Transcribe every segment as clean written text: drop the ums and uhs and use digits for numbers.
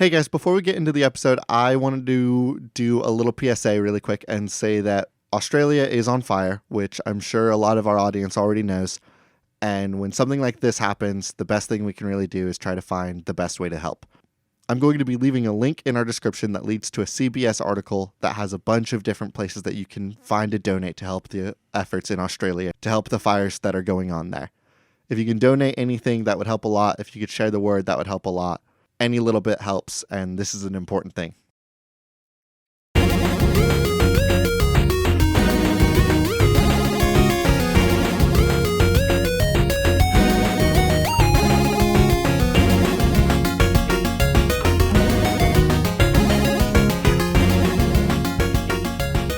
Hey guys, before we get into the episode, I wanted to do a little PSA really quick and say that Australia is on fire, which I'm sure a lot of our audience already knows. And when something like this happens, the best thing we can really do is try to find the best way to help. I'm going to be leaving a link in our description that leads to a CBS article that has a bunch of different places that you can find to donate to help the efforts in Australia, to help the fires that are going on there. If you can donate anything, that would help a lot. If you could share the word, that would help a lot. Any little bit helps, and this is an important thing.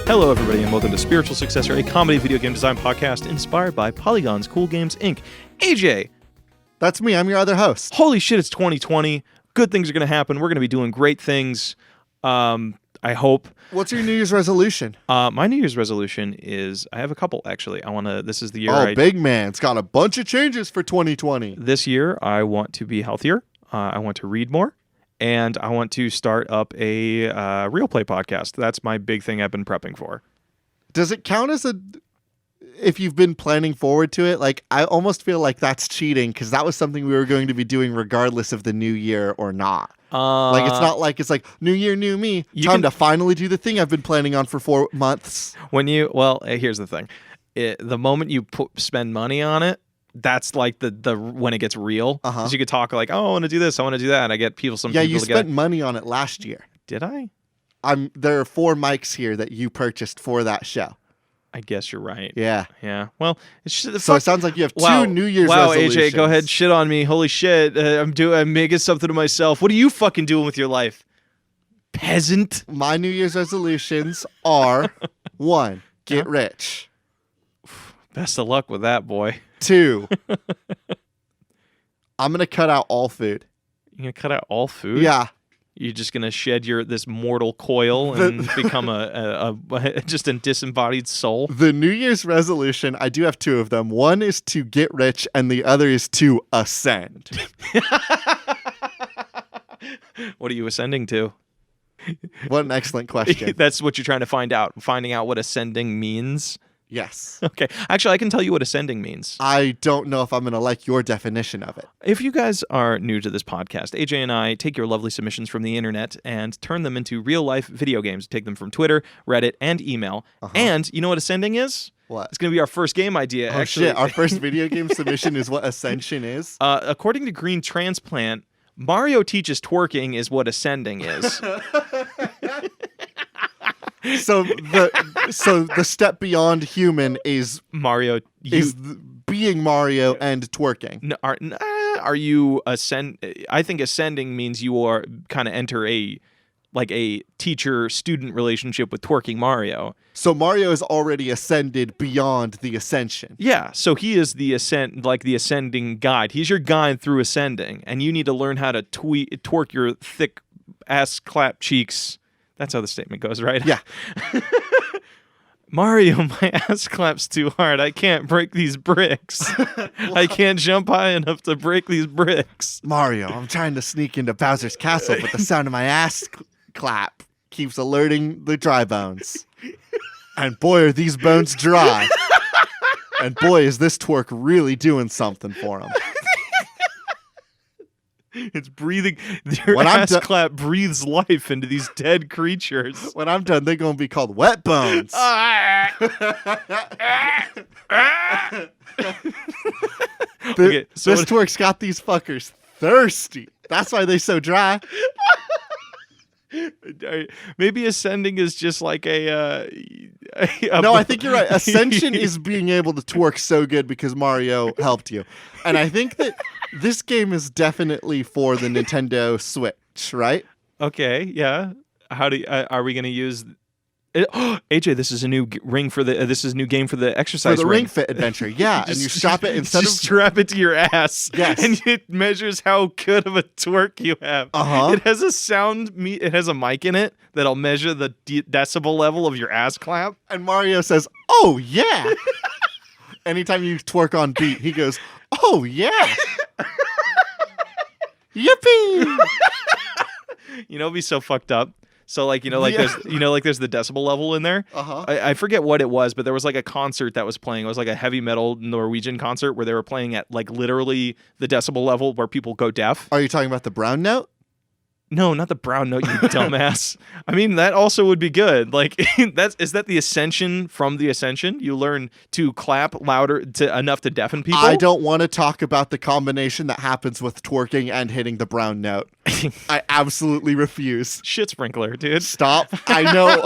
Hello, everybody, and welcome to Spiritual Successor, a comedy video game design podcast inspired by Polygon's Cool Games, Inc. AJ! That's me. I'm your other host. Holy shit, it's 2020. Good things are going to happen. We're going to be doing great things, I hope. What's your New Year's resolution? My New Year's resolution is, I have a couple, actually. This is the year Oh, big man. It's got a bunch of changes for 2020. This year, I want to be healthier. I want to read more. And I want to start up a real play podcast. That's my big thing I've been prepping for. Does it count as if you've been planning forward to it? Like, I almost feel like that's cheating because that was something we were going to be doing regardless of the new year or not. Like, it's not like it's like new year, new me. Time to finally do the thing I've been planning on for 4 months. Here's the thing. The moment you spend money on it, that's like the when it gets real. Because you could talk like, oh, I want to do this, I want to do that, and I get people. Yeah, you spent money on it last year. Did I? There are 4 mics here that you purchased for that show. I guess you're right. Yeah. Well, it sounds like you have 2 New Year's resolutions. Wow, AJ, go ahead, shit on me. Holy shit, I'm making something to myself. What are you fucking doing with your life, peasant? My New Year's resolutions are 1, get rich. Best of luck with that, boy. 2, I'm going to cut out all food. You're going to cut out all food? Yeah. You're just going to shed this mortal coil and become just a disembodied soul? The New Year's resolution, I do have 2 of them. One is to get rich and the other is to ascend. What are you ascending to? What an excellent question. That's what you're trying to find out. Finding out what ascending means? Yes. Okay. Actually, I can tell you what ascending means. I don't know if I'm going to like your definition of it. If you guys are new to this podcast, AJ and I take your lovely submissions from the internet and turn them into real-life video games. Take them from Twitter, Reddit, and email. And you know what ascending is? What? It's going to be our first game idea. Oh, actually. Shit. Our first video game submission is what ascension is? According to Green Transplant, Mario teaches twerking is what ascending is. So the step beyond human is Mario being Mario and twerking. Are you ascend? I think ascending means you are kind of enter a teacher-student relationship with twerking Mario. So Mario is already ascended beyond the ascension. Yeah, so he is the ascending guide. He's your guide through ascending, and you need to learn how to twerk your thick ass clap cheeks. That's how the statement goes, right? Yeah. Mario, my ass claps too hard. I can't break these bricks. I can't jump high enough to break these bricks. Mario, I'm trying to sneak into Bowser's castle, but the sound of my ass clap keeps alerting the dry bones. And boy, are these bones dry. And boy, is this twerk really doing something for him. It's breathing. Your ass clap breathes life into these dead creatures. When I'm done, they're going to be called wet bones. This twerk's got these fuckers thirsty. That's why they're so dry. Maybe ascending is just like No, I think you're right. Ascension is being able to twerk so good because Mario helped you. And I think that this game is definitely for the Nintendo Switch, right? Okay, yeah. Are we going to use AJ, this is a new ring for the. This is a new game for the exercise. For the Ring Fit adventure, yeah. And you strap it instead of strap it to your ass. Yes, and it measures how good of a twerk you have. It has a It has a mic in it that'll measure the decibel level of your ass clap. And Mario says, "Oh yeah." Anytime you twerk on beat, he goes, "Oh yeah." Yippee! You know, it'd be so fucked up. So like, there's the decibel level in there. Uh-huh. I forget what it was, but there was like a concert that was playing. It was like a heavy metal Norwegian concert where they were playing at like literally the decibel level where people go deaf. Are you talking about the brown note? No, not the brown note, you dumbass. I mean, that also would be good. Like, is that the ascension from the ascension? You learn to clap louder enough to deafen people? I don't want to talk about the combination that happens with twerking and hitting the brown note. I absolutely refuse. Shit sprinkler, dude. Stop. I know.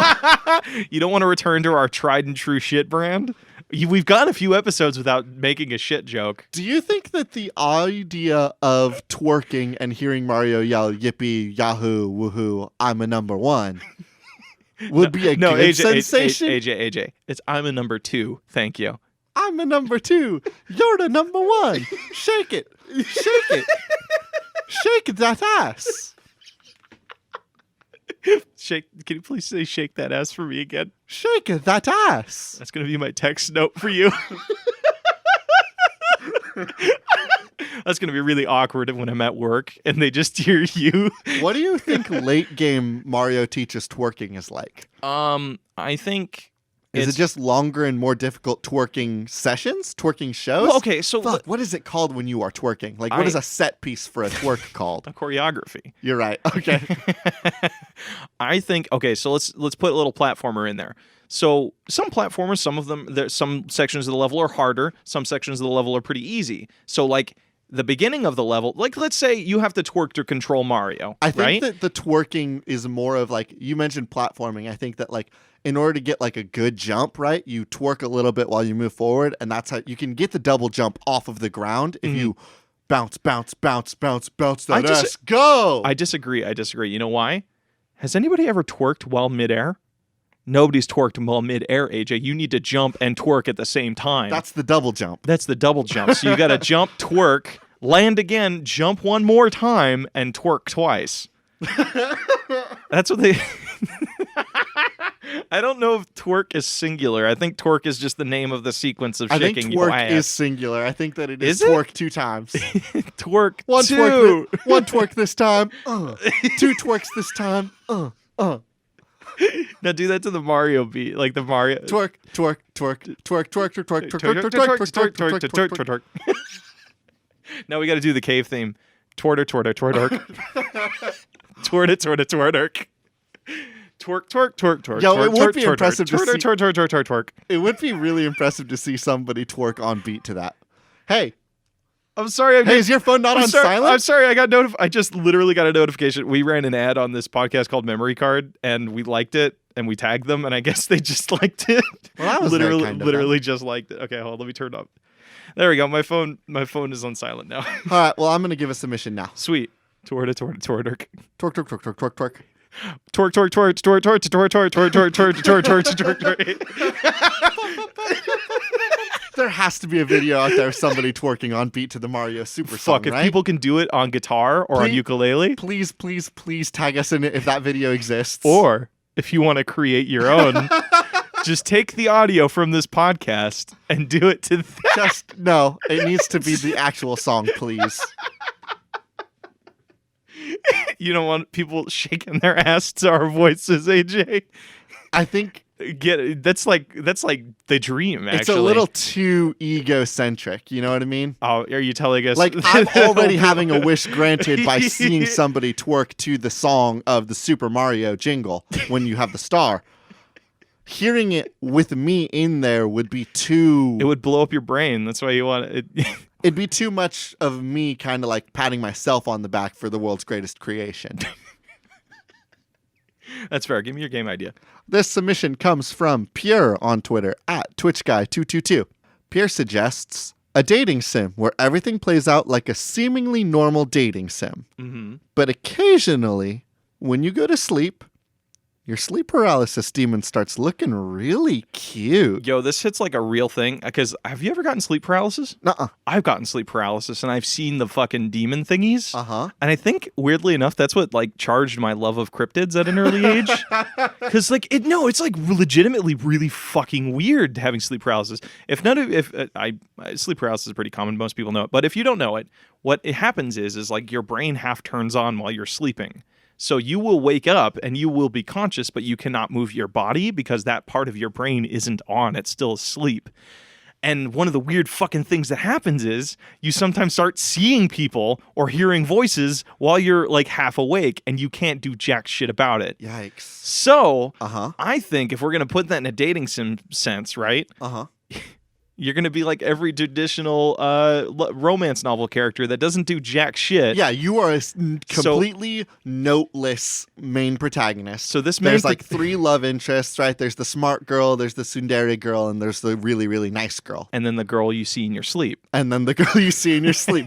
You don't want to return to our tried and true shit brand? We've gone a few episodes without making a shit joke. Do you think that the idea of twerking and hearing Mario yell, yippee, yahoo, woohoo, I'm a number one, would be a good AJ, sensation? AJ. It's I'm a number 2. Thank you. I'm a number 2. You're the number 1. Shake it. Shake it. Shake that ass. Can you please say shake that ass for me again? Shake that ass. That's going to be my text note for you. That's going to be really awkward when I'm at work and they just hear you. What do you think late game Mario teaches twerking is like? I think... Is it just longer and more difficult twerking sessions? Twerking shows? Well, okay, so... Fuck, what is it called when you are twerking? Like, what is a set piece for a twerk called? A choreography. You're right. Okay. I think... Okay, so let's put a little platformer in there. So some platformers, some of them, some sections of the level are harder. Some sections of the level are pretty easy. So, like... The beginning of the level, like let's say you have to twerk to control Mario. I think right? that the twerking is more of like, you mentioned platforming. I think that like in order to get like a good jump, right, you twerk a little bit while you move forward, and that's how you can get the double jump off of the ground if you bounce that ass. Go! I disagree. You know why? Has anybody ever twerked while midair? Nobody's twerked while midair, AJ. You need to jump and twerk at the same time. That's the double jump. That's the double jump. So you got to jump, twerk, land again, jump one more time, and twerk twice. That's what they... I don't know if twerk is singular. I think twerk is just the name of the sequence of shaking your ass. I think twerk is singular. I think that it is it? twerk 2 times. Twerk one 2. Twerk, one twerk this time. 2 twerks this time. Now do that to the Mario beat, like the Mario twerk. Now we got to do the cave theme. Twerk. Twerk. Yo, it would be impressive to see. Twerk. It would be really impressive to see somebody twerk on beat to that. Hey. I'm sorry. Hey, is your phone not on silent? I'm sorry. I just literally got a notification. We ran an ad on this podcast called Memory Card, and we liked it, and we tagged them, and I guess they just liked it. Well, that was literally just liked it. Okay, hold on. Let me turn it up. There we go. My phone is on silent now. All right. Well, I'm gonna give a submission now. Sweet. Twerk. There has to be a video out there of somebody twerking on beat to the Mario Super song, Fuck, if right? people can do it on guitar or on ukulele. Please tag us in it if that video exists. Or if you want to create your own, just take the audio from this podcast and do it to that. No, it needs to be the actual song, please. You don't want people shaking their ass to our voices, AJ? I think that's like the dream, actually. It's a little too egocentric, you know what I mean? Oh, are you telling us? Like, I'm already having a wish granted by seeing somebody twerk to the song of the Super Mario jingle when you have the star. Hearing it with me in there would be too... It would blow up your brain. That's why you want it. It'd be too much of me kind of like patting myself on the back for the world's greatest creation. That's fair. Give me your game idea. This submission comes from Pierre on Twitter at TwitchGuy222. Pierre suggests a dating sim where everything plays out like a seemingly normal dating sim. Mm-hmm. But occasionally, when you go to sleep, your sleep paralysis demon starts looking really cute. Yo, this hits like a real thing. Because have you ever gotten sleep paralysis? Nuh-uh. I've gotten sleep paralysis, and I've seen the fucking demon thingies. Uh-huh. And I think, weirdly enough, that's what like charged my love of cryptids at an early age. Because it's like legitimately really fucking weird having sleep paralysis. Sleep paralysis is pretty common. Most people know it. But if you don't know it, what it happens is like your brain half turns on while you're sleeping. So you will wake up and you will be conscious, but you cannot move your body because that part of your brain isn't on. It's still asleep. And one of the weird fucking things that happens is you sometimes start seeing people or hearing voices while you're like half awake and you can't do jack shit about it. Yikes. So I think if we're going to put that in a dating sim sense, right? You're going to be like every traditional romance novel character that doesn't do jack shit. Yeah, you are a completely noteless main protagonist. So there's like 3 love interests, right? There's the smart girl, there's the tsundere girl, and there's the really, really nice girl. And then the girl you see in your sleep.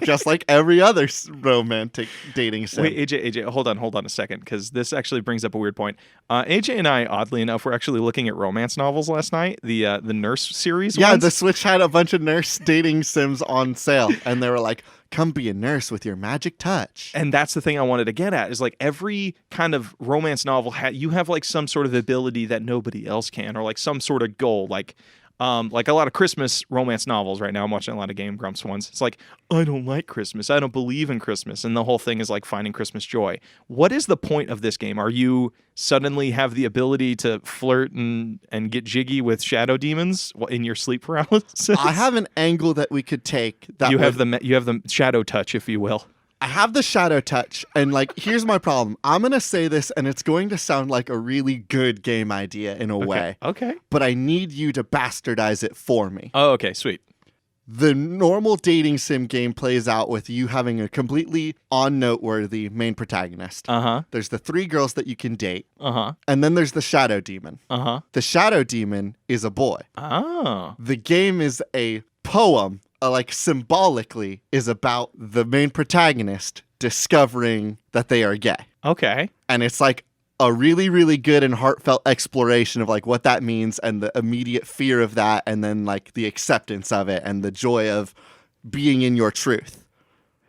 Just like every other romantic dating sim. Wait, AJ, hold on a second, because this actually brings up a weird point. AJ and I, oddly enough, were actually looking at romance novels last night, the Nurse series. Yeah, ones. the Switch had a bunch of nurse dating sims on sale, and they were like, come be a nurse with your magic touch. And that's the thing I wanted to get at, is like every kind of romance novel, you have like some sort of ability that nobody else can, or like some sort of goal, like a lot of Christmas romance novels right now. I'm watching a lot of Game Grumps ones. It's like, I don't like Christmas. I don't believe in Christmas. And the whole thing is like finding Christmas joy. What is the point of this game? Are you suddenly have the ability to flirt and get jiggy with shadow demons in your sleep paralysis? I have an angle that we could take. You have the shadow touch, if you will. I have the shadow touch, and like, here's my problem. I'm going to say this, and it's going to sound like a really good game idea in a way. Okay. But I need you to bastardize it for me. Oh, okay, sweet. The normal dating sim game plays out with you having a completely unnoteworthy main protagonist. There's the 3 girls that you can date. And then there's the shadow demon. The shadow demon is a boy. Oh. The game is a poem, like symbolically, is about the main protagonist discovering that they are gay. Okay. And it's like a really, really good and heartfelt exploration of like what that means and the immediate fear of that, and then like the acceptance of it and the joy of being in your truth.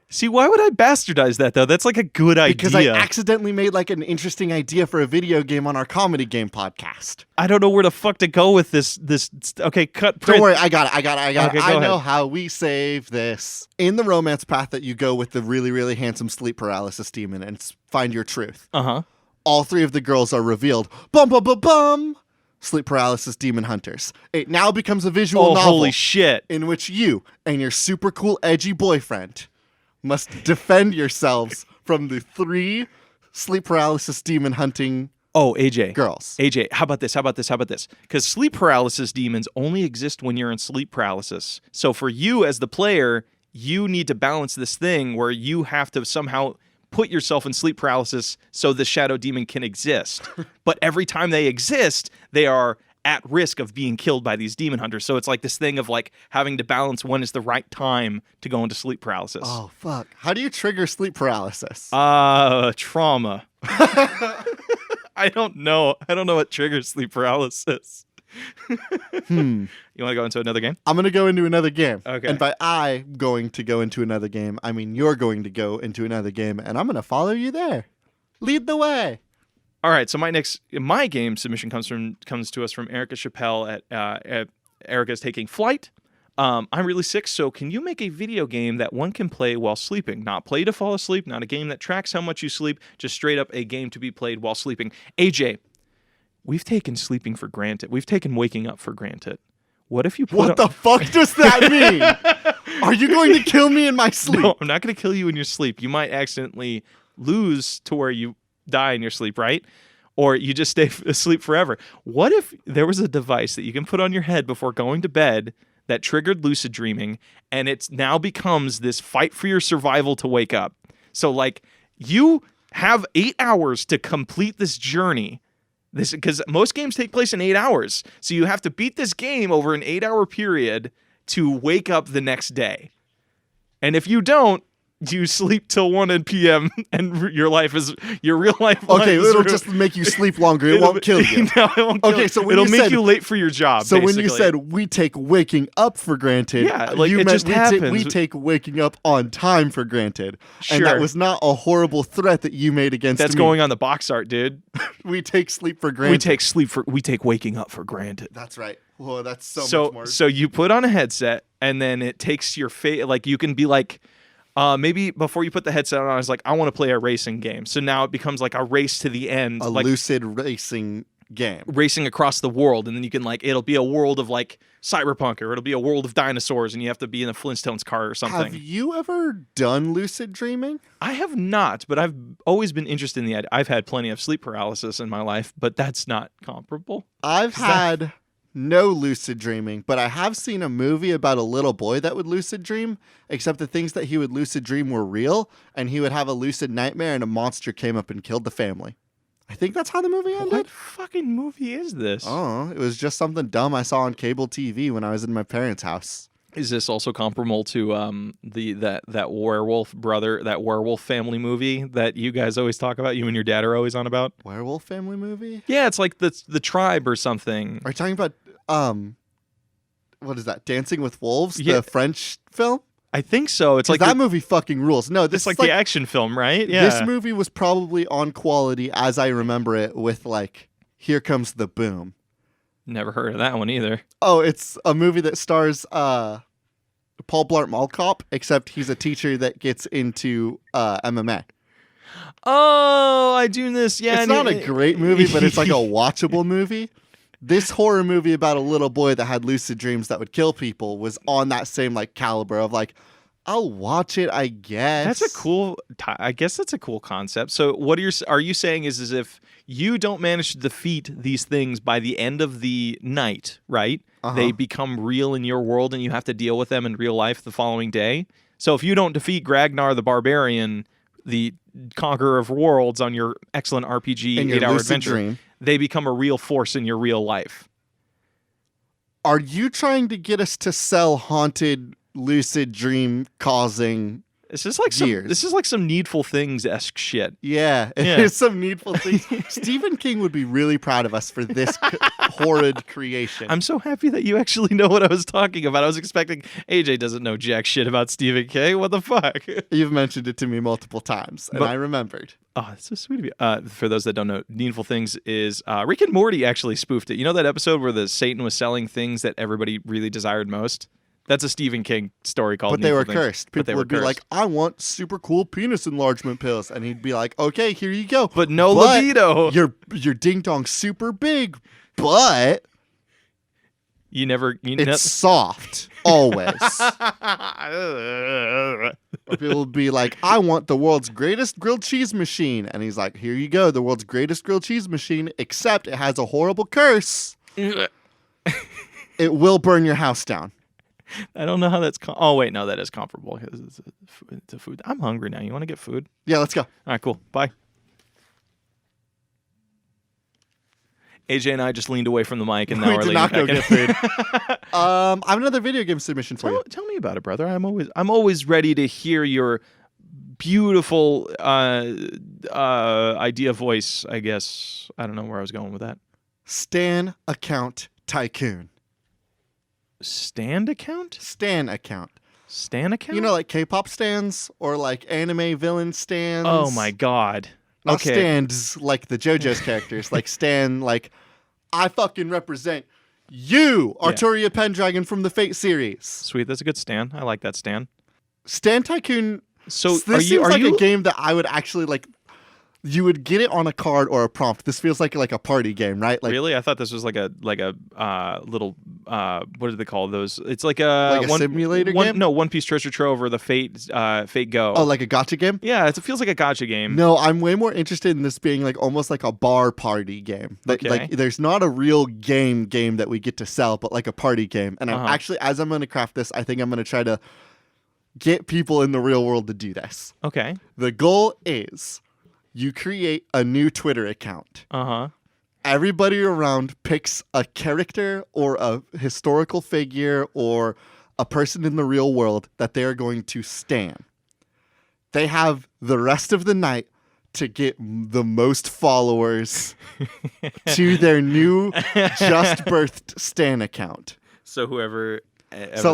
See, why would I bastardize that, though? That's like a good idea. Because I accidentally made like an interesting idea for a video game on our comedy game podcast. I don't know where the fuck to go with this. Okay, cut. Don't worry, I got it. Okay, I know ahead. how we save this. In the romance path that you go with the really, really handsome sleep paralysis demon and find your truth. All 3 of the girls are revealed. Bum, bum, bum, bum. Sleep paralysis demon hunters. It now becomes a visual novel. Holy shit. In which you and your super cool edgy boyfriend must defend yourselves from the 3 sleep paralysis demon hunting girls. AJ, how about this? Because sleep paralysis demons only exist when you're in sleep paralysis. So for you as the player, you need to balance this thing where you have to somehow put yourself in sleep paralysis so the shadow demon can exist. But every time they exist, they are at risk of being killed by these demon hunters. So it's like this thing of like having to balance when is the right time to go into sleep paralysis. Oh, fuck. How do you trigger sleep paralysis? Trauma. I don't know. I don't know what triggers sleep paralysis. You want to go into another game? I'm going to go into another game. Okay. And by I going to go into another game, I mean you're going to go into another game, and I'm going to follow you there. Lead the way. All right, so my game submission comes to us from Erica Chappelle at Erica's Taking Flight. I'm really sick, so can you make a video game that one can play while sleeping? Not play to fall asleep, not a game that tracks how much you sleep, just straight up a game to be played while sleeping. AJ, we've taken sleeping for granted. We've taken waking up for granted. What if you put What the fuck does that mean? Are you going to kill me in my sleep? No, I'm not going to kill you in your sleep. You might accidentally lose to where you die in your sleep, right? Or you just stay asleep forever. What if there was a device that you can put on your head before going to bed that triggered lucid dreaming, and it now becomes this fight for your survival to wake up? So like you have 8 hours to complete this journey. Because most games take place in 8 hours. So you have to beat this game over an 8-hour period to wake up the next day. And if you don't, you sleep till 1 p.m. and your real life. Okay, it'll just make you sleep longer. It won't kill you. No, it won't kill you. So when it'll you make you late for your job. So basically. when you said we take waking up for granted, yeah, like you it meant just happens. we take waking up on time for granted, Sure. and that was not a horrible threat that you made against That's me. going on the box art, dude. We take sleep for granted. We take waking up for granted. That's right. Whoa, that's so much more. So you put on a headset, and then it takes your face. Like you can be like, Maybe before you put the headset on, I was like, I want to play a racing game. So now it becomes like a race to the end, A like lucid racing game. racing across the world, and then you can like it'll be a world of like cyberpunk, or it'll be a world of dinosaurs, and you have to be in a Flintstones car or something. Have you ever done lucid dreaming? I have not, but I've always been interested in the idea. I've had plenty of sleep paralysis in my life, but that's not comparable. I've had no lucid dreaming, but I have seen a movie about a little boy that would lucid dream, except the things that he would lucid dream were real, and he would have a lucid nightmare and a monster came up and killed the family. I think that's how the movie ended. What fucking movie is this? Oh, it was just something dumb I saw on cable TV when I was in my parents' house. Is this also comparable to that werewolf brother, that werewolf family movie that you guys always talk about? You and your dad are always on about. Werewolf family movie? Yeah, it's like the Tribe or something. Are you talking about what is that? Dancing with Wolves, Yeah. the French film? I think so. It's like That movie fucking rules. No, this it's like is the action film, right? Yeah. This movie was probably on quality as I remember it, with like Here Comes the Boom. Never heard of that one either. Oh, it's a movie that stars Paul Blart Mall Cop, except he's a teacher that gets into MMA. Oh, I do this. Yeah, It's not a great movie, but it's like a watchable movie. This horror movie about a little boy that had lucid dreams that would kill people was on that same like caliber of like, I'll watch it, I guess. That's a cool. I guess that's a cool concept. So, what are you saying is if you don't manage to defeat these things by the end of the night, right? They become real in your world, and you have to deal with them in real life the following day. So, if you don't defeat Gragnar the Barbarian, the conqueror of worlds, on your excellent RPG In your 8-hour lucid adventure, dream. they become a real force in your real life. Are you trying to get us to sell haunted lucid dream causing? This is like some Needful Things-esque shit. Yeah, Yeah. it's some needful things. Stephen King would be really proud of us for this horrid creation. I'm so happy that you actually know what I was talking about. I was expecting AJ doesn't know jack shit about Stephen King. What the fuck? You've mentioned it to me multiple times, and I remembered. Oh, that's so sweet of you. For those that don't know, Needful Things is Rick and Morty actually spoofed it. You know that episode where the Satan was selling things that everybody really desired most? That's a Stephen King story called But they were Needful Things. cursed. But People they were would be cursed. like, I want super cool penis enlargement pills. And he'd be like, okay, here you go. But no libido. Your ding-dong's super big, but it's soft, always. People would be like, I want the world's greatest grilled cheese machine. And he's like, here you go, the world's greatest grilled cheese machine, except it has a horrible curse. It will burn your house down. I don't know how that's. Oh wait, no, that is comparable. It's a food. I'm hungry now. You want to get food? Yeah, let's go. All right, cool. Bye. AJ and I just leaned away from the mic, and now We we're did leaning not go back get in. food. I have another video game submission for you. Tell me about it, brother. I'm always ready to hear your beautiful idea voice. I guess I don't know where I was going with that. Stan Account Tycoon. Stand account? Stan Account. Stan account? You know, like K-pop stans or like anime villain stans. Oh my god. Not Okay. stands like the JoJo's characters. Like Stan, like, I fucking represent you, Arturia Pendragon from the Fate series. Sweet, that's a good stand. I like that stand. Stan Tycoon. So this seems like a game that I would actually like. You would get it on a card or a prompt. This feels like a party game, right? Like, really? I thought this was like a little what do they call those? It's like a simulator game. No, One Piece Treasure Trove or the Fate Go. Oh, like a gacha game? Yeah, it feels like a gacha game. No, I'm way more interested in this being like almost like a bar party game. Okay. Like there's not a real game that we get to sell, but like a party game. And I'm actually, as I'm going to craft this, I think I'm going to try to get people in the real world to do this. Okay. The goal is you create a new Twitter account. Uh-huh. Everybody around picks a character or a historical figure or a person in the real world that they are going to stan. They have the rest of the night to get the most followers to their new just birthed stan account. So whoever So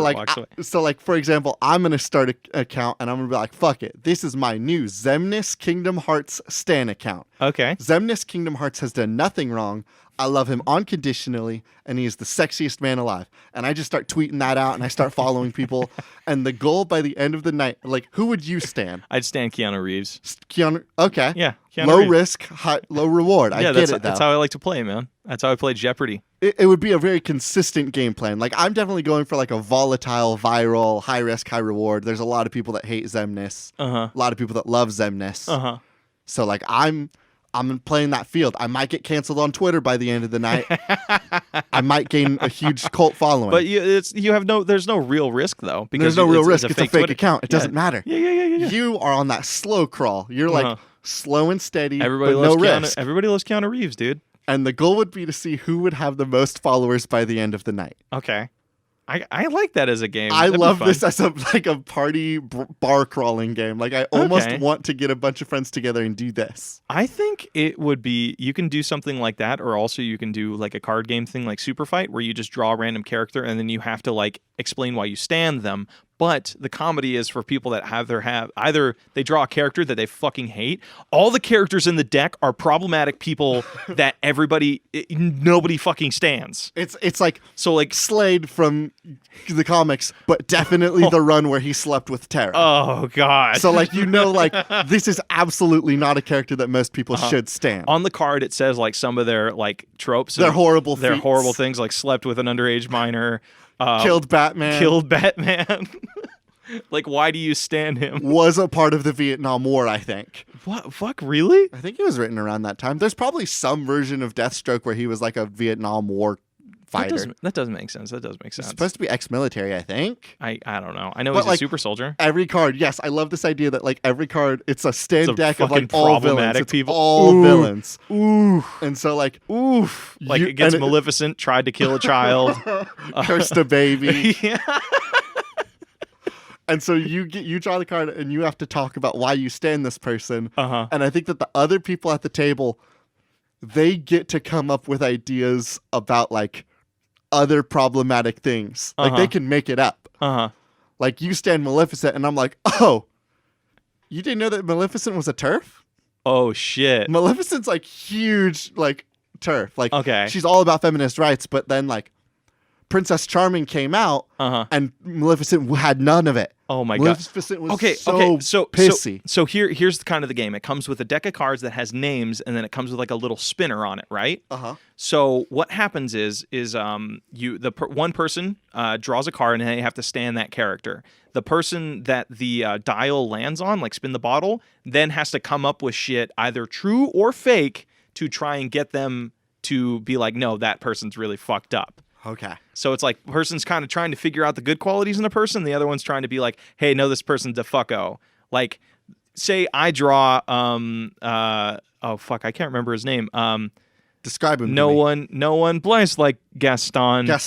like for example, I'm gonna start an account and I'm gonna be like, fuck it, this is my new Zemnis Kingdom Hearts stan account. Okay. Zemnis Kingdom Hearts has done nothing wrong. I love him unconditionally, and he is the sexiest man alive. And I just start tweeting that out, and I start following people. And the goal by the end of the night, like, who would you stand? I'd stand Keanu Reeves. Keanu, okay. Yeah, Keanu low Reeves. risk, low reward. I get it, though. That's how I like to play, man. That's how I play Jeopardy. It would be a very consistent game plan. Like, I'm definitely going for like a volatile, viral, high risk, high reward. There's a lot of people that hate Zemnis. A lot of people that love Zemnis. So like I'm playing that field. I might get canceled on Twitter by the end of the night. I might gain a huge cult following. But there's no real risk though. Because there's no real risk. It's a fake account. It doesn't matter. Yeah. You are on that slow crawl. You're like slow and steady, everybody but loves no risk. Everybody loves Keanu Reeves, dude. And the goal would be to see who would have the most followers by the end of the night. Okay. I like that as a game. I That'd love be fun. this as a party bar crawling game. Like I almost want to get a bunch of friends together and do this. I think it would be, you can do something like that, or also you can do like a card game thing like Super Fight, where you just draw a random character and then you have to like explain why you stand them. But the comedy is for people that either they draw a character that they fucking hate. All the characters in the deck are problematic people that nobody fucking stands. It's like Slade from the comics, but definitely the run where he slept with Tara. Oh god. So like this is absolutely not a character that most people should stand. On the card it says like some of their like tropes. They're horrible things, like slept with an underage minor. Killed Batman. Like, why do you stand him? Was a part of the Vietnam War, I think. What? Fuck, really? I think it was written around that time. There's probably some version of Deathstroke where he was like a Vietnam War fighter. That doesn't make sense. That does make sense. It's supposed to be ex-military, I think. I don't know. I know he's a super soldier. Every card, yes, I love this idea that like every card, it's a deck of like all villains. It's people. All villains. Ooh. And so like, like against Maleficent, tried to kill a child, cursed a baby. Yeah. And so you draw the card and you have to talk about why you stand this person. And I think that the other people at the table, they get to come up with ideas about like other problematic things. Like they can make it up. Like you stand Maleficent and I'm like, oh, you didn't know that Maleficent was a TERF? Oh shit. Maleficent's like huge like TERF. Like okay. She's all about feminist rights, but then like Princess Charming came out and Maleficent had none of it. Oh my Maleficent was so pissy. So here's kind of the game. It comes with a deck of cards that has names, and then it comes with like a little spinner on it, right? So what happens is one person draws a card, and they have to stand that character. The person that the dial lands on, like spin the bottle, then has to come up with shit, either true or fake, to try and get them to be like, no, that person's really fucked up. Okay. So it's like person's kind of trying to figure out the good qualities in a person. The other one's trying to be like, hey, no, this person's a fucko. Like, say I draw, oh fuck, I can't remember his name. Describe him. No one plays like Gaston. Yeah.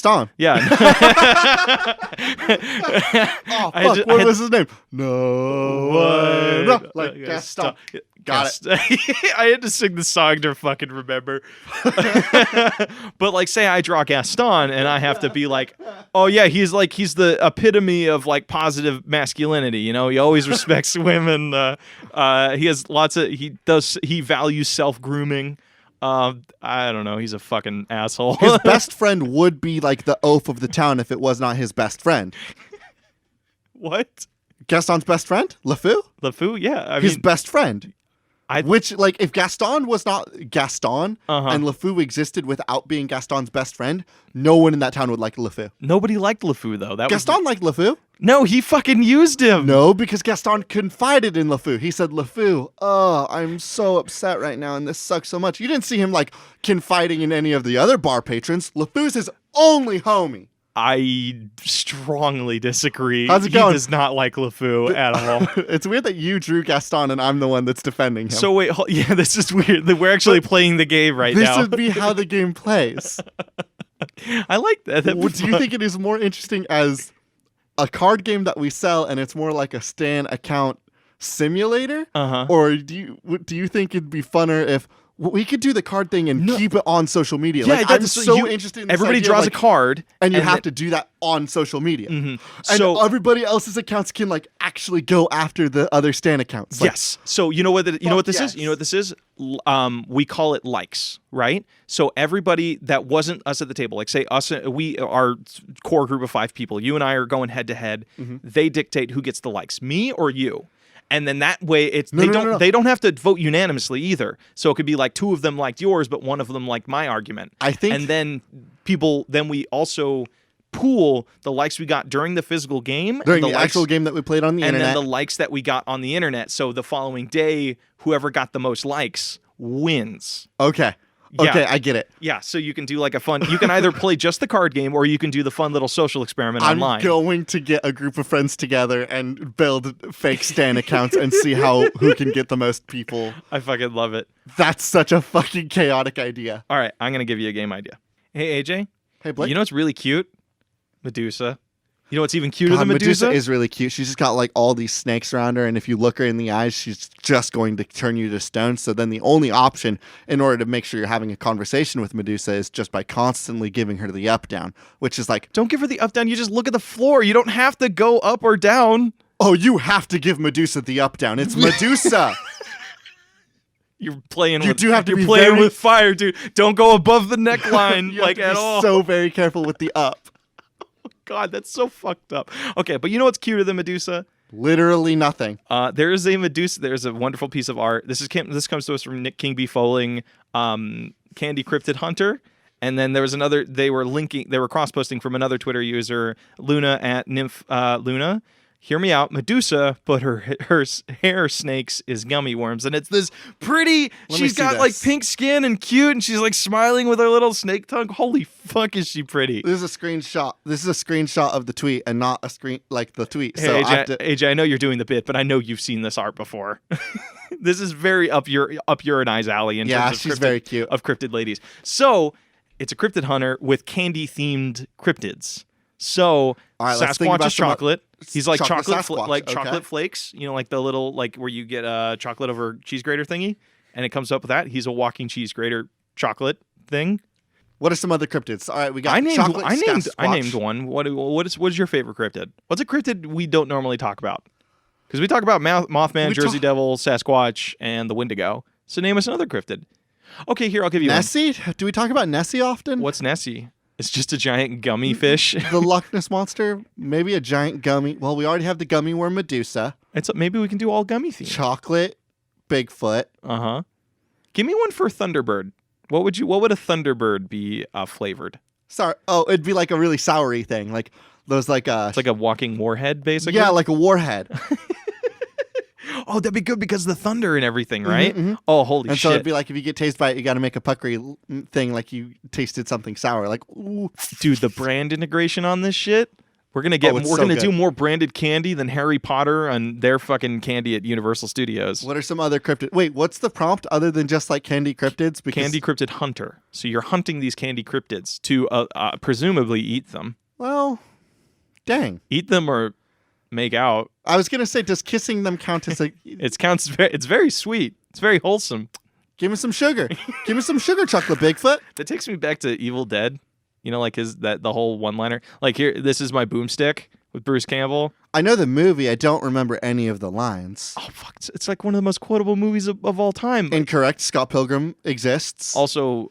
Oh fuck! What was his name? No one like Gaston. Got it. I had to sing the song to fucking remember. But like, say I draw Gaston, and I have to be like, oh yeah, he's the epitome of like positive masculinity. You know, he always respects women. He values self-grooming. I don't know. He's a fucking asshole. His best friend would be like the oaf of the town if it was not his best friend. What? Gaston's best friend? LeFou? LeFou, yeah. His best friend. Which, like, if Gaston was not Gaston and LeFou existed without being Gaston's best friend, no one in that town would like LeFou. Nobody liked LeFou, though. Gaston liked LeFou. No, he fucking used him. No, because Gaston confided in LeFou. He said, LeFou, oh, I'm so upset right now, and this sucks so much. You didn't see him, like, confiding in any of the other bar patrons. LeFou's his only homie. I strongly disagree. How's it going? He does not like LeFou at all. It's weird that you drew Gaston and I'm the one that's defending him. So wait, yeah, this is weird. We're actually playing the game right now. This would be how the game plays. I like that. Do you think it is more interesting as a card game that we sell and it's more like a Stan account simulator? Or do you think it'd be funner if We could do the card thing and keep it on social media. Yeah, like, I'm so interested in this everybody idea draws of, like, a card. and you have to do that on social media. And everybody else's accounts can like actually go after the other Stan accounts. Like, yes. So you know what this is? You know what this is? We call it likes, right? So everybody that wasn't us at the table, like say us, our core group of 5 people, you and I are going head to head. They dictate who gets the likes, me or you. And then that way, they don't have to vote unanimously either. So it could be like 2 of them liked yours, but 1 of them liked my argument. I think, and then we also pool the likes we got during the physical game, during the actual game that we played on the internet, and then the likes that we got on the internet. So the following day, whoever got the most likes wins. Okay. Okay, I get it. Yeah, so you can do like you can either play just the card game or you can do the fun little social experiment online. I'm going to get a group of friends together and build fake Stan accounts and see who can get the most people. I fucking love it. That's such a fucking chaotic idea. All right, I'm going to give you a game idea. Hey, AJ. Hey, Blake. You know what's really cute? Medusa. You know what's even cuter than Medusa? Medusa is really cute. She's just got like all these snakes around her, and if you look her in the eyes, she's just going to turn you to stone. So then the only option in order to make sure you're having a conversation with Medusa is just by constantly giving her the up down, which is like, don't give her the up down. You just look at the floor. You don't have to go up or down. Oh, you have to give Medusa the up down. It's Medusa. You're playing with fire, dude. Don't go above the neckline like at all. So very careful with the up. God, that's so fucked up. Okay, but you know what's cuter than Medusa? Literally nothing. There is a Medusa. There's a wonderful piece of art. This comes to us from Nick King B. Foling, Candy Cryptid Hunter. And then there was another. They were cross-posting from another Twitter user, Luna at Nymph Luna. Hear me out. Medusa, but her hair snakes is gummy worms, and it's this pretty. She's got like pink skin and cute, and she's like smiling with her little snake tongue. Holy fuck, is she pretty? This is a screenshot. This is a screenshot of the tweet, and not a screen like the tweet. Hey, so AJ, I know you're doing the bit, but I know you've seen this art before. This is very up your and I's alley. She's very cute. Of cryptid ladies. So it's a cryptid hunter with candy themed cryptids. So Sasquatch is chocolate. He's like chocolate flakes. You know, like the little where you get chocolate over cheese grater thingy, and it comes up with that. He's a walking cheese grater chocolate thing. What are some other cryptids? All right, we got I named one. What is your favorite cryptid? What's a cryptid we don't normally talk about? Because we talk about Mothman, Jersey Devil, Sasquatch, and the Wendigo. So name us another cryptid. Okay, here I'll give you Nessie. Do we talk about Nessie often? What's Nessie? It's just a giant gummy fish. The Loch Ness Monster? Maybe a giant gummy. Well, we already have the gummy worm Medusa. Maybe we can do all gummy themed. Chocolate Bigfoot. Uh-huh. Give me one for Thunderbird. What would a Thunderbird be flavored? Sorry. Oh, it'd be like a really soury thing. Like those it's like a walking warhead, basically? Yeah, like a warhead. Oh, that'd be good because of the thunder and everything, right? Mm-hmm. Oh, holy shit. And so it'd be like if you get tasted by it, you got to make a puckery thing like you tasted something sour. Like, ooh. Dude, the brand integration on this shit. We're going to do more branded candy than Harry Potter and their fucking candy at Universal Studios. What are some other cryptids? Wait, what's the prompt other than just like candy cryptids? Candy cryptid hunter. So you're hunting these candy cryptids to presumably eat them. Well, dang. Eat them or make out. I was gonna say, does kissing them count as a? It's very sweet. It's very wholesome. Give me some sugar. Give me some sugar, chocolate Bigfoot. That takes me back to Evil Dead. You know, like the whole one-liner. Like here, this is my boomstick with Bruce Campbell. I know the movie. I don't remember any of the lines. Oh fuck! It's like one of the most quotable movies of all time. Incorrect. Scott Pilgrim exists. Also,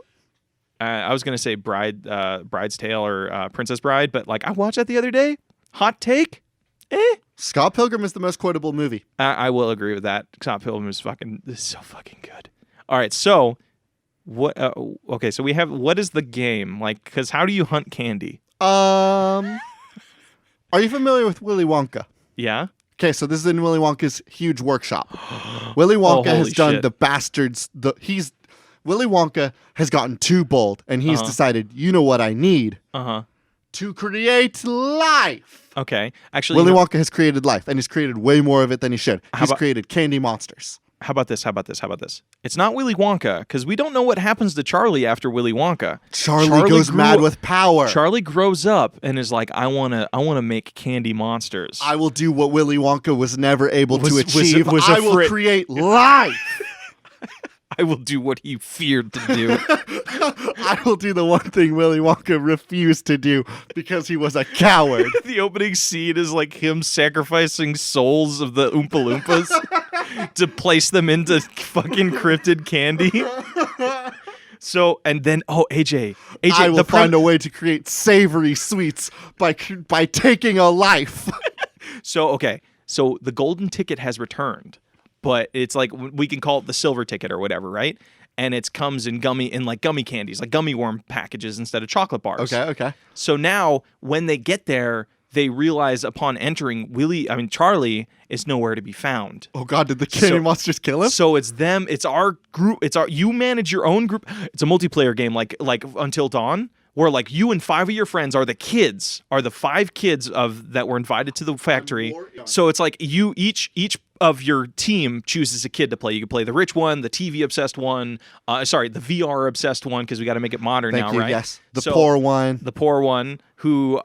I was gonna say Bride's Tale or Princess Bride, but like I watched that the other day. Hot take. Scott Pilgrim is the most quotable movie. I will agree with that. Scott Pilgrim is so fucking good. All right, so what? Okay, so we have what is the game like? Because how do you hunt candy? Are you familiar with Willy Wonka? Yeah. Okay, so this is in Willy Wonka's huge workshop. Willy Wonka has done the bastards. Willy Wonka has gotten too bold, and he's decided, you know what I need? To create life. Okay. Actually, Willy Wonka has created life, and he's created way more of it than he should. He's created candy monsters. How about this? It's not Willy Wonka, because we don't know what happens to Charlie after Willy Wonka. Charlie goes mad with power. Charlie grows up and is like, I wanna make candy monsters. I will do what Willy Wonka was never able to achieve. I will create life. I will do what he feared to do. I will do the one thing Willy Wonka refused to do because he was a coward. The opening scene is like him sacrificing souls of the Oompa Loompas to place them into fucking cryptid candy. So, and then, AJ, I will find a way to create savory sweets by taking a life. So the golden ticket has returned, but it's like, we can call it the silver ticket or whatever, right? And it comes in gummy candies, like gummy worm packages instead of chocolate bars. Okay. So now when they get there, they realize upon entering, Charlie is nowhere to be found. Oh God, did the candy monsters kill him? So it's them, it's our group, you manage your own group. It's a multiplayer game like Until Dawn, where like you and 5 of your friends are the 5 kids that were invited to the factory. So it's like you each of your team chooses a kid to play. You can play the rich one, the TV obsessed one, the VR obsessed one, because we got to make it modern now, right? Yes. The poor one who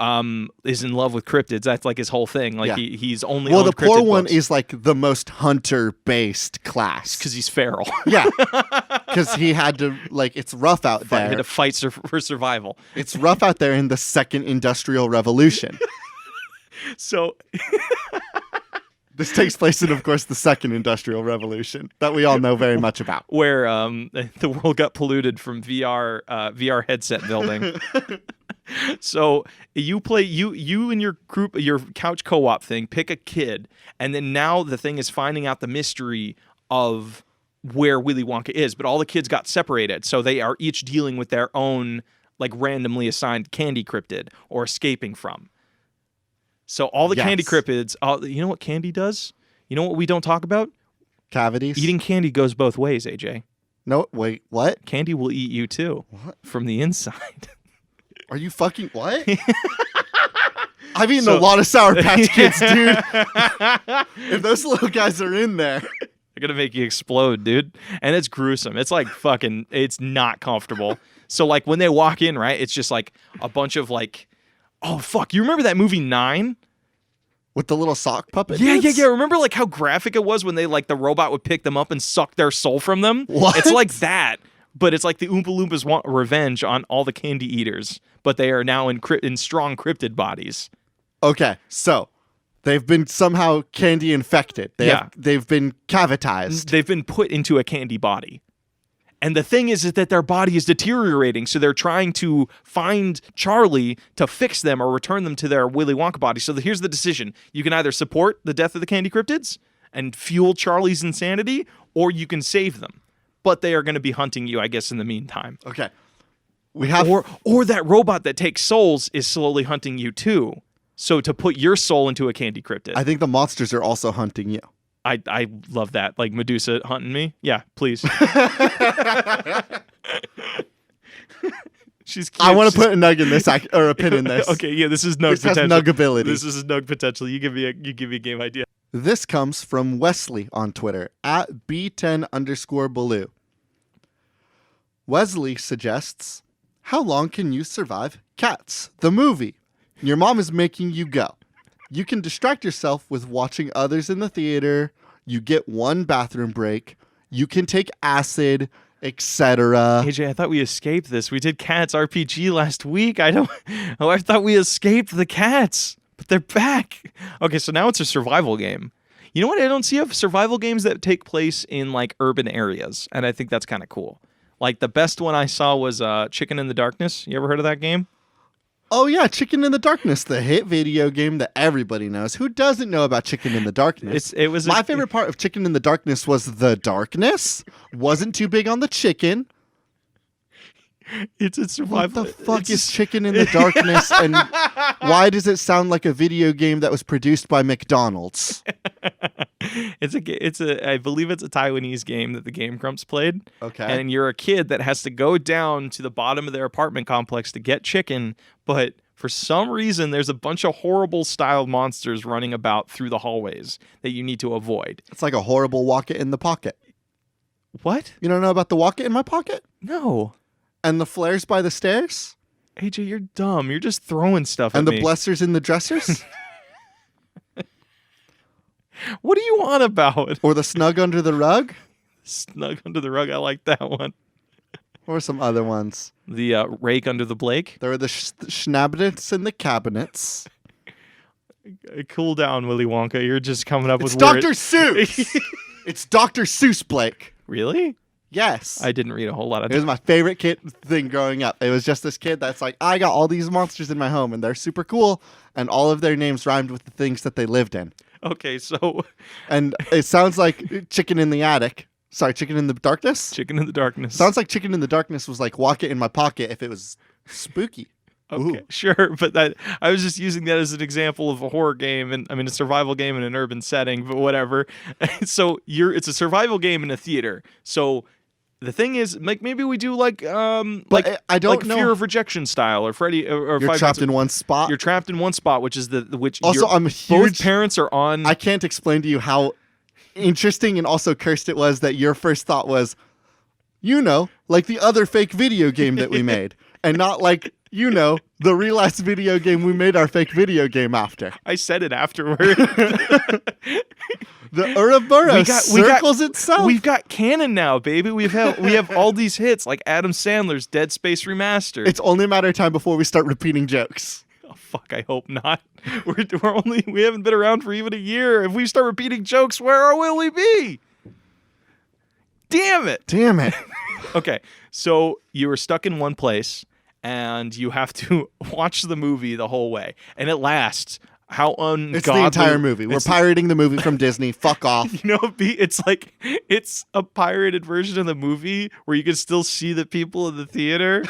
is in love with cryptids. That's like his whole thing. Like he's only the poor one books. Is like the most hunter based class because he's feral. Yeah, because he had to it's rough out there. He had to fight for survival. It's rough out there in the second industrial revolution. So. This takes place in, of course, the second industrial revolution that we all know very much about. Where the world got polluted from VR headset building. So you play, you and your group, your couch co-op thing, pick a kid, and then now the thing is finding out the mystery of where Willy Wonka is, but all the kids got separated, so they are each dealing with their own, like, randomly assigned candy cryptid or escaping from. So all the candy cryptids, you know what candy does? You know what we don't talk about? Cavities. Eating candy goes both ways, AJ. No, wait, what? Candy will eat you too. What? From the inside. Are you fucking what? I've eaten a lot of Sour Patch Kids, dude. If those little guys are in there, they're gonna make you explode, dude. And it's gruesome. It's like fucking, it's not comfortable. So like when they walk in, right, it's just like a bunch of like, oh fuck, you remember that movie 9? With the little sock puppet? Yeah. Remember like how graphic it was when they like the robot would pick them up and suck their soul from them? What? It's like that, but it's like the Oompa Loompas want revenge on all the candy eaters, but they are now in strong cryptid bodies. Okay, so they've been somehow candy infected. They've been cavitized. They've been put into a candy body. And the thing is that their body is deteriorating, so they're trying to find Charlie to fix them or return them to their Willy Wonka body. So here's the decision. You can either support the death of the candy cryptids and fuel Charlie's insanity, or you can save them. But they are going to be hunting you, I guess, in the meantime. Okay. We have or that robot that takes souls is slowly hunting you too. So to put your soul into a candy cryptid. I think the monsters are also hunting you. I love that. Like Medusa hunting me. Yeah, please. She's cute. I want to put a nug in this or a pin in this. Okay, yeah, this is nug potential. Has nug ability. This is nug potential. You give me a game idea. This comes from Wesley on Twitter at B10_Baloo. Wesley suggests, how long can you survive Cats, the movie? Your mom is making you go. You can distract yourself with watching others in the theater. You get 1 bathroom break. You can take acid, etc. AJ, I thought we escaped this. We did Cats RPG last week. I thought we escaped the cats, but they're back. Okay, so now it's a survival game. You know what? I don't see survival games that take place in like urban areas, and I think that's kind of cool. Like the best one I saw was Chicken in the Darkness. You ever heard of that game? Oh, yeah, Chicken in the Darkness, the hit video game that everybody knows. Who doesn't know about Chicken in the Darkness? My favorite part of Chicken in the Darkness was the darkness. Wasn't too big on the chicken. It's a survival. What the fuck is Chicken in the Darkness, and why does it sound like a video game that was produced by McDonald's? I believe it's a Taiwanese game that the Game Grumps played. Okay. And you're a kid that has to go down to the bottom of their apartment complex to get chicken, but for some reason there's a bunch of horrible styled monsters running about through the hallways that you need to avoid. It's like a horrible walk it in the pocket. What? You don't know about the walk it in my pocket? No. And the flares by the stairs? AJ, you're dumb. You're just throwing stuff at me. And the blessers in the dressers? What are you on about? Or the snug under the rug? Snug under the rug. I like that one. What were some other ones? The rake under the Blake. There were the schnabnets in the cabinets. Cool down, Willy Wonka. You're just coming up It's with Dr. words. Seuss. It's Dr. Seuss, Blake. Really? Yes. I didn't read a whole lot of It was my favorite kid thing growing up. It was just this kid that's like, I got all these monsters in my home, and they're super cool, and all of their names rhymed with the things that they lived in. Okay, so... And it sounds like Chicken in the Attic. Sorry, Chicken in the Darkness? Chicken in the Darkness. Sounds like Chicken in the Darkness was like Walk It in My Pocket if it was spooky. Okay, Ooh. sure, but I was just using that as an example of a horror game, and I mean a survival game in an urban setting, but whatever. So it's a survival game in a theater. So the thing is, like maybe we do like I don't know. Fear of Rejection style or Freddy or You're Five trapped Nights in one spot. You're trapped in one spot, which is Also, I'm a huge... both parents are on. I can't explain to you how interesting and also cursed it was that your first thought was, like the other fake video game that we made, and not like, the real-ass video game we made our fake video game after. I said it afterward. The Ouroboros circles itself. We've got canon now, baby. We have all these hits like Adam Sandler's Dead Space Remastered. It's only a matter of time before we start repeating jokes. Oh fuck! I hope not. We haven't been around for even a year. If we start repeating jokes, where will we be? Damn it! Okay, so you were stuck in one place, and you have to watch the movie the whole way, and it lasts. How ungodly. It's the entire movie. We're pirating the movie from Disney. Fuck off. It's a pirated version of the movie where you can still see the people in the theater.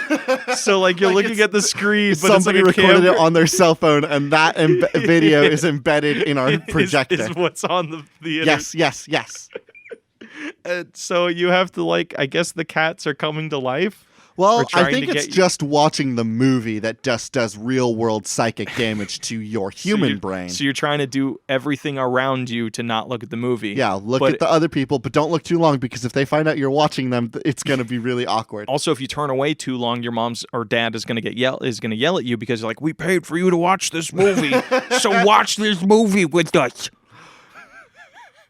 So like you're looking at the screen, but somebody it's like recorded it on their cell phone, and that video is embedded in our projector. Is what's on the theater. Yes. So you have to I guess the cats are coming to life. Well, I think it's just watching the movie that just does real-world psychic damage to your human brain. So you're trying to do everything around you to not look at the movie. Yeah, look at the other people, but don't look too long, because if they find out you're watching them, it's going to be really awkward. Also, if you turn away too long, your mom's or dad is going to yell at you because you're like, we paid for you to watch this movie, so watch this movie with us.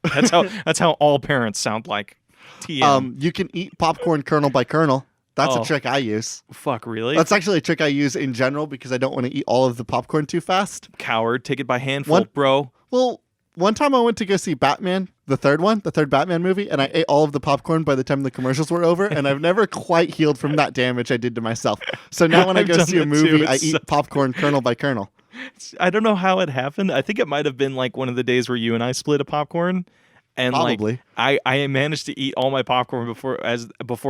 That's how all parents sound like. TM. You can eat popcorn kernel by kernel. That's a trick I use. Fuck, really? That's actually a trick I use in general because I don't want to eat all of the popcorn too fast. Coward, take it by handful, bro. Well, one time I went to go see Batman, the third Batman movie, and I ate all of the popcorn by the time the commercials were over, and I've never quite healed from that damage I did to myself. So now when I go see a movie, I eat popcorn kernel by kernel. I don't know how it happened. I think it might have been like one of the days where you and I split a popcorn. And probably. I managed to eat all my popcorn before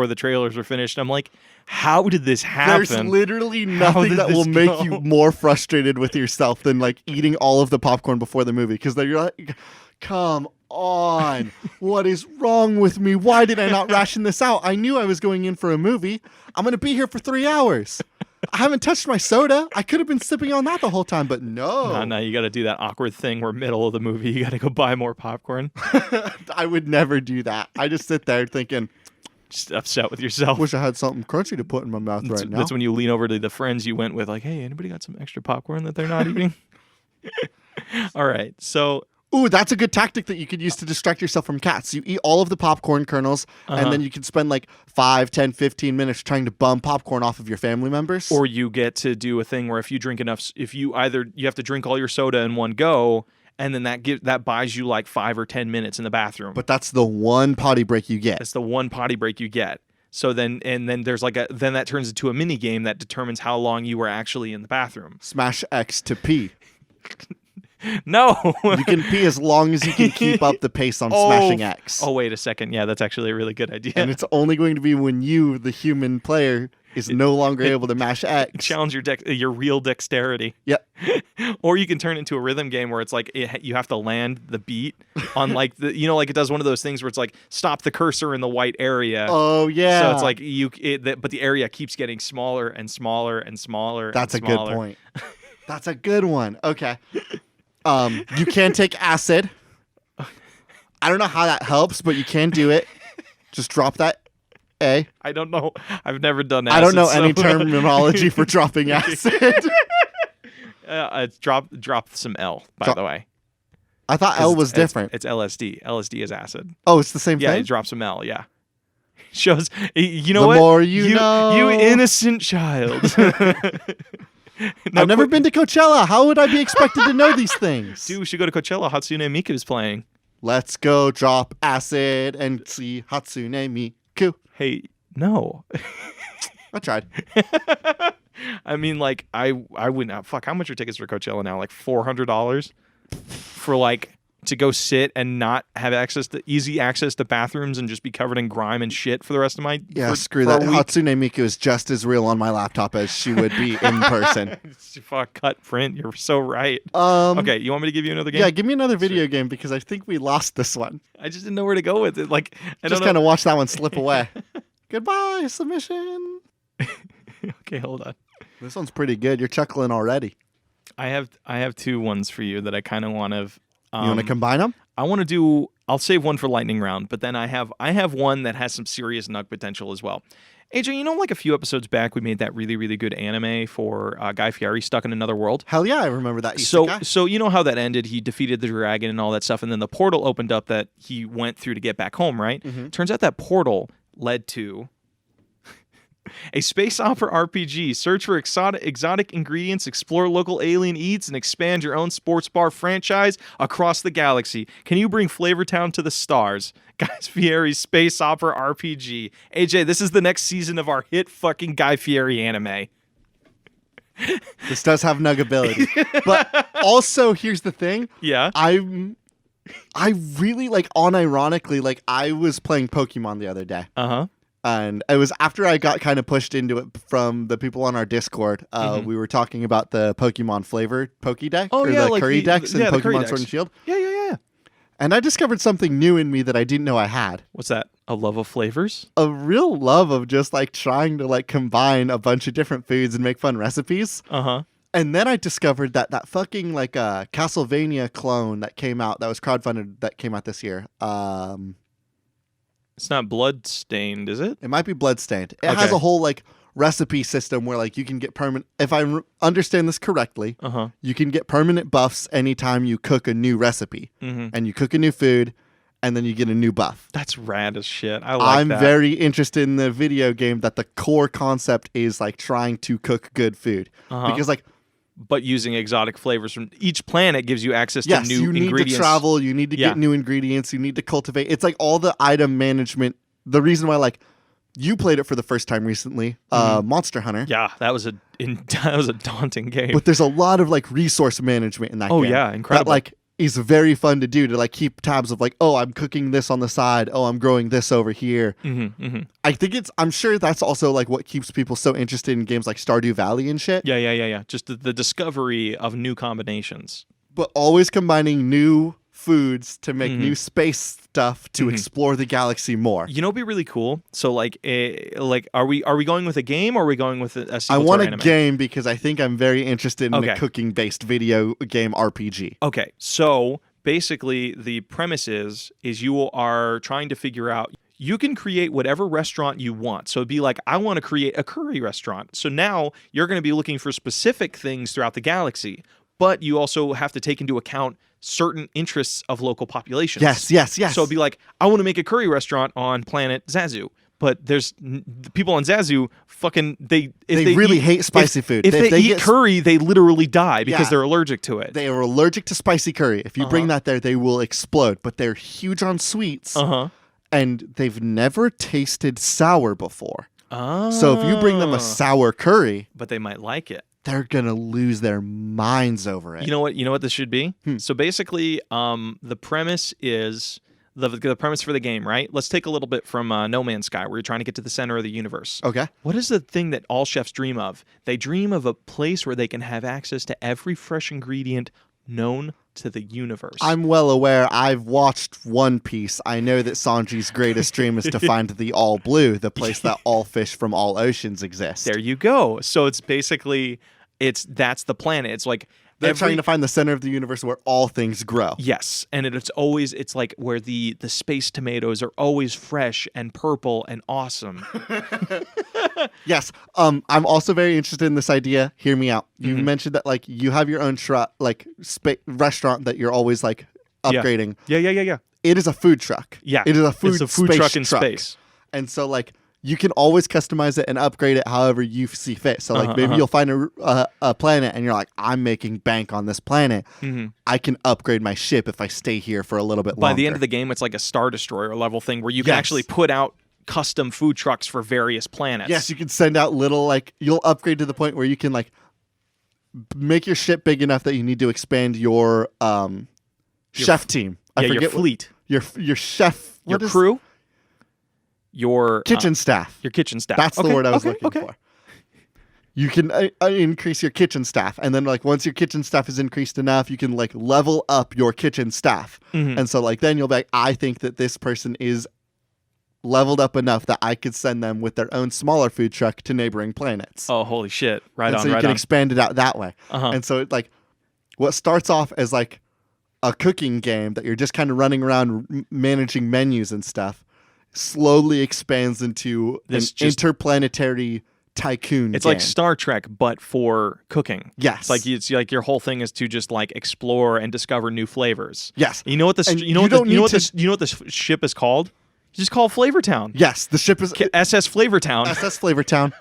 the trailers were finished. I'm like, how did this happen? There's literally nothing that will make you more frustrated with yourself than like eating all of the popcorn before the movie, because then you're like, come on, what is wrong with me? Why did I not ration this out? I knew I was going in for a movie. I'm going to be here for 3 hours. I haven't touched my soda. I could have been sipping on that the whole time, but no. No, you got to do that awkward thing where middle of the movie, you got to go buy more popcorn. I would never do that. I just sit there thinking, just upset with yourself. Wish I had something crunchy to put in my mouth right now. That's when you lean over to the friends you went with, like, hey, anybody got some extra popcorn that they're not eating? All right, so... Ooh, that's a good tactic that you could use to distract yourself from cats. You eat all of the popcorn kernels, and then you can spend like 5, 10, 15 minutes trying to bum popcorn off of your family members. Or you get to do a thing where if you drink enough, you have to drink all your soda in one go, and then that buys you like 5 or 10 minutes in the bathroom. But that's the one potty break you get. That's the one potty break you get. So then there's then that turns into a mini game that determines how long you were actually in the bathroom. Smash X to pee. No. You can pee as long as you can keep up the pace on smashing X. Oh, wait a second. Yeah, that's actually a really good idea. And it's only going to be when you, the human player, is no longer able to mash X. Challenge your real dexterity. Yep. Or you can turn it into a rhythm game where it's like you have to land the beat on like like it does one of those things where it's like stop the cursor in the white area. Oh yeah. So it's like but the area keeps getting smaller and smaller and smaller. That's and a smaller. good point. That's a good one. Okay. You can take acid. I don't know how that helps, but you can do it. Just drop that A. I don't know. I've never done acid. I don't know any terminology for dropping acid. Drop some L, by the way. I thought L was different. It's LSD. LSD is acid. Oh, it's the same Yeah, thing? it drops some L. Yeah. Shows, you know The what? more you know. You innocent child. Now, I've never been to Coachella. How would I be expected to know these things? Dude, we should go to Coachella. Hatsune Miku is playing. Let's go drop acid and see Hatsune Miku. Hey, no. I tried. I mean, like, I wouldn't. Fuck, how much are tickets for Coachella now? Like $400 for like to go sit and not have easy access to bathrooms and just be covered in grime and shit for the rest of my screw that. Hatsune Miku is just as real on my laptop as she would be in person. Fuck, cut print. You're so right. Okay, you want me to give you another game? Yeah, give me another video game because I think we lost this one. I just didn't know where to go with it. Like, I just kind of watch that one slip away. Goodbye, submission. Okay, hold on. This one's pretty good. You're chuckling already. I have two ones for you that I kind of want to. You want to combine them? I want to do. I'll save one for lightning round, but then I have one that has some serious nug potential as well. AJ, you know, like a few episodes back, we made that really, really good anime for Guy Fieri, Stuck in Another World. Hell yeah, I remember that. So you know how that ended? He defeated the dragon and all that stuff, and then the portal opened up that he went through to get back home. Right? Mm-hmm. Turns out that portal led to a space opera RPG. Search for exotic ingredients, explore local alien eats, and expand your own sports bar franchise across the galaxy. Can you bring Flavortown to the stars? Guy Fieri's space opera RPG. AJ, this is the next season of our hit fucking Guy Fieri anime. This does have nuggability. But also, here's the thing. Yeah. I really, like, unironically, like, I was playing Pokemon the other day. Uh-huh. And it was after I got kind of pushed into it from the people on our Discord. We were talking about the Pokemon flavored Pokédex. Oh, or yeah, the like Curry Dex and the Curry Pokemon Dex. Sword and Shield. Yeah. And I discovered something new in me that I didn't know I had. What's that? A love of flavors? A real love of just, like, trying to, like, combine a bunch of different foods and make fun recipes. Uh-huh. And then I discovered that fucking, like, Castlevania clone that came out, that was crowdfunded, that came out this year. It's not blood-stained, is it? It might be Bloodstained. It has a whole, like, recipe system where, like, you can get permanent... If I understand this correctly, you can get permanent buffs anytime you cook a new recipe. Mm-hmm. And you cook a new food, and then you get a new buff. That's rad as shit. I like I'm that. very interested in the video game that the core concept is, like, trying to cook good food. Because, like... But using exotic flavors from each planet gives you access to Yes, new you need ingredients. to travel, you need to get new ingredients, you need to cultivate. It's like all the item management. The reason why, like, you played it for the first time recently, Monster Hunter. Yeah, that was a daunting game. But there's a lot of, like, resource management in that game. Oh, yeah, incredible. That, like, is very fun to do, to, like, keep tabs of, like, oh, I'm cooking this on the side. Oh, I'm growing this over here. I think I'm sure that's also, like, what keeps people so interested in games like Stardew Valley and shit. Yeah. Just the discovery of new combinations. But always combining new foods to make new space stuff to explore the galaxy more. You know, it'd be really cool. So, like, are we going with a game or are we going with a I want a anime? game because I think I'm very interested in a cooking-based video game RPG. Okay, so basically the premise is you are trying to figure out. You can create whatever restaurant you want. So it'd be like, I want to create a curry restaurant. So now you're going to be looking for specific things throughout the galaxy, but you also have to take into account certain interests of local populations. Yes. So it'd be like, I want to make a curry restaurant on planet Zazu. But there's people on Zazu fucking they really hate spicy food. If they eat curry, they literally die because they're allergic to it. They are allergic to spicy curry. If you bring that there, they will explode. But they're huge on sweets. And they've never tasted sour before. So if you bring them a sour curry, but they might like it, they're gonna lose their minds over it. You know what this should be? So basically, the premise is the premise for the game, right? Let's take a little bit from No Man's Sky, where you're trying to get to the center of the universe. Okay. What is the thing that all chefs dream of? They dream of a place where they can have access to every fresh ingredient known to the universe. I'm well aware. I've watched One Piece. I know that Sanji's greatest dream is to find the All Blue, the place that all fish from all oceans exist. There you go. So it's basically that's the planet. It's like they're trying to find the center of the universe where all things grow. Yes, and it's like where the space tomatoes are always fresh and purple and awesome. Yes. I'm also very interested in this idea. Hear me out. You mentioned that, like, you have your own restaurant that you're always, like, upgrading. Yeah. It is a food truck. Yeah. It is a food, It's a food space truck in space. And so like you can always customize it and upgrade it however you see fit. So like maybe you'll find a planet and you're like, I'm making bank on this planet. I can upgrade my ship if I stay here for a little bit longer. By the end of the game, it's like a Star Destroyer level thing where you can actually put out custom food trucks for various planets. Yes, you can send out little like you'll upgrade to the point where you can like make your ship big enough that you need to expand your chef team. I forget your fleet. Your chef. Your crew. Your kitchen staff. Your kitchen staff. That's the word I was looking for. You can increase your kitchen staff, and then like once your kitchen staff is increased enough, you can like level up your kitchen staff. And so like then you'll be like, I think that this person is leveled up enough that I could send them with their own smaller food truck to neighboring planets. Oh, holy shit! Right and on. So you right can on. expand it out that way. And so it like what starts off as like a cooking game that you're just kind of running around managing menus and stuff slowly expands into this interplanetary tycoon It's game. like Star Trek, but for cooking. Yes. It's like your whole thing is to just like explore and discover new flavors. Yes. You know what this? You know what this ship is called? You just call it Flavortown. Yes, the ship is SS Flavortown. SS Flavortown.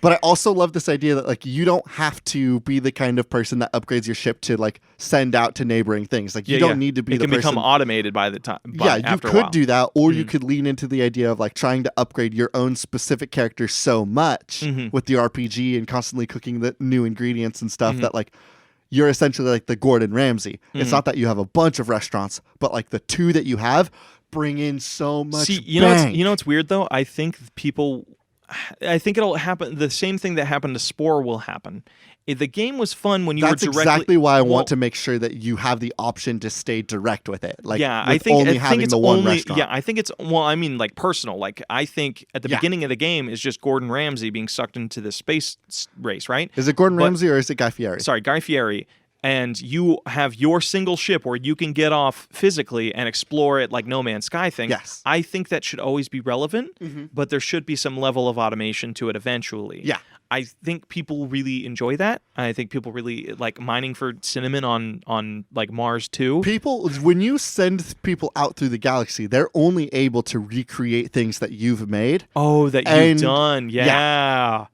But I also love this idea that like you don't have to be the kind of person that upgrades your ship to like send out to neighboring things. Like you don't need to be the person. It can become automated by the time. You could do that, or you could lean into the idea of like trying to upgrade your own specific character so much with the RPG and constantly cooking the new ingredients and stuff that like you're essentially like the Gordon Ramsay. It's not that you have a bunch of restaurants, but like the two that you have bring in so much. See, you know what's weird though? I think it'll happen. The same thing that happened to Spore will happen. The game was fun when you were directly. That's exactly why I want to make sure that you have the option to stay direct with it. Like, I think it's the one restaurant. Yeah, I think it's I mean, like personal. Like, I think at the beginning of the game is just Gordon Ramsay being sucked into the space race, right? Is it Gordon Ramsay or is it Guy Fieri? Sorry, Guy Fieri. And you have your single ship where you can get off physically and explore it like No Man's Sky thing. Yes. I think that should always be relevant, but there should be some level of automation to it eventually. Yeah. I think people really enjoy that. I think people really like mining for cinnamon on like Mars too. People, when you send people out through the galaxy, they're only able to recreate things that you've made. Oh, that you've done. Yeah.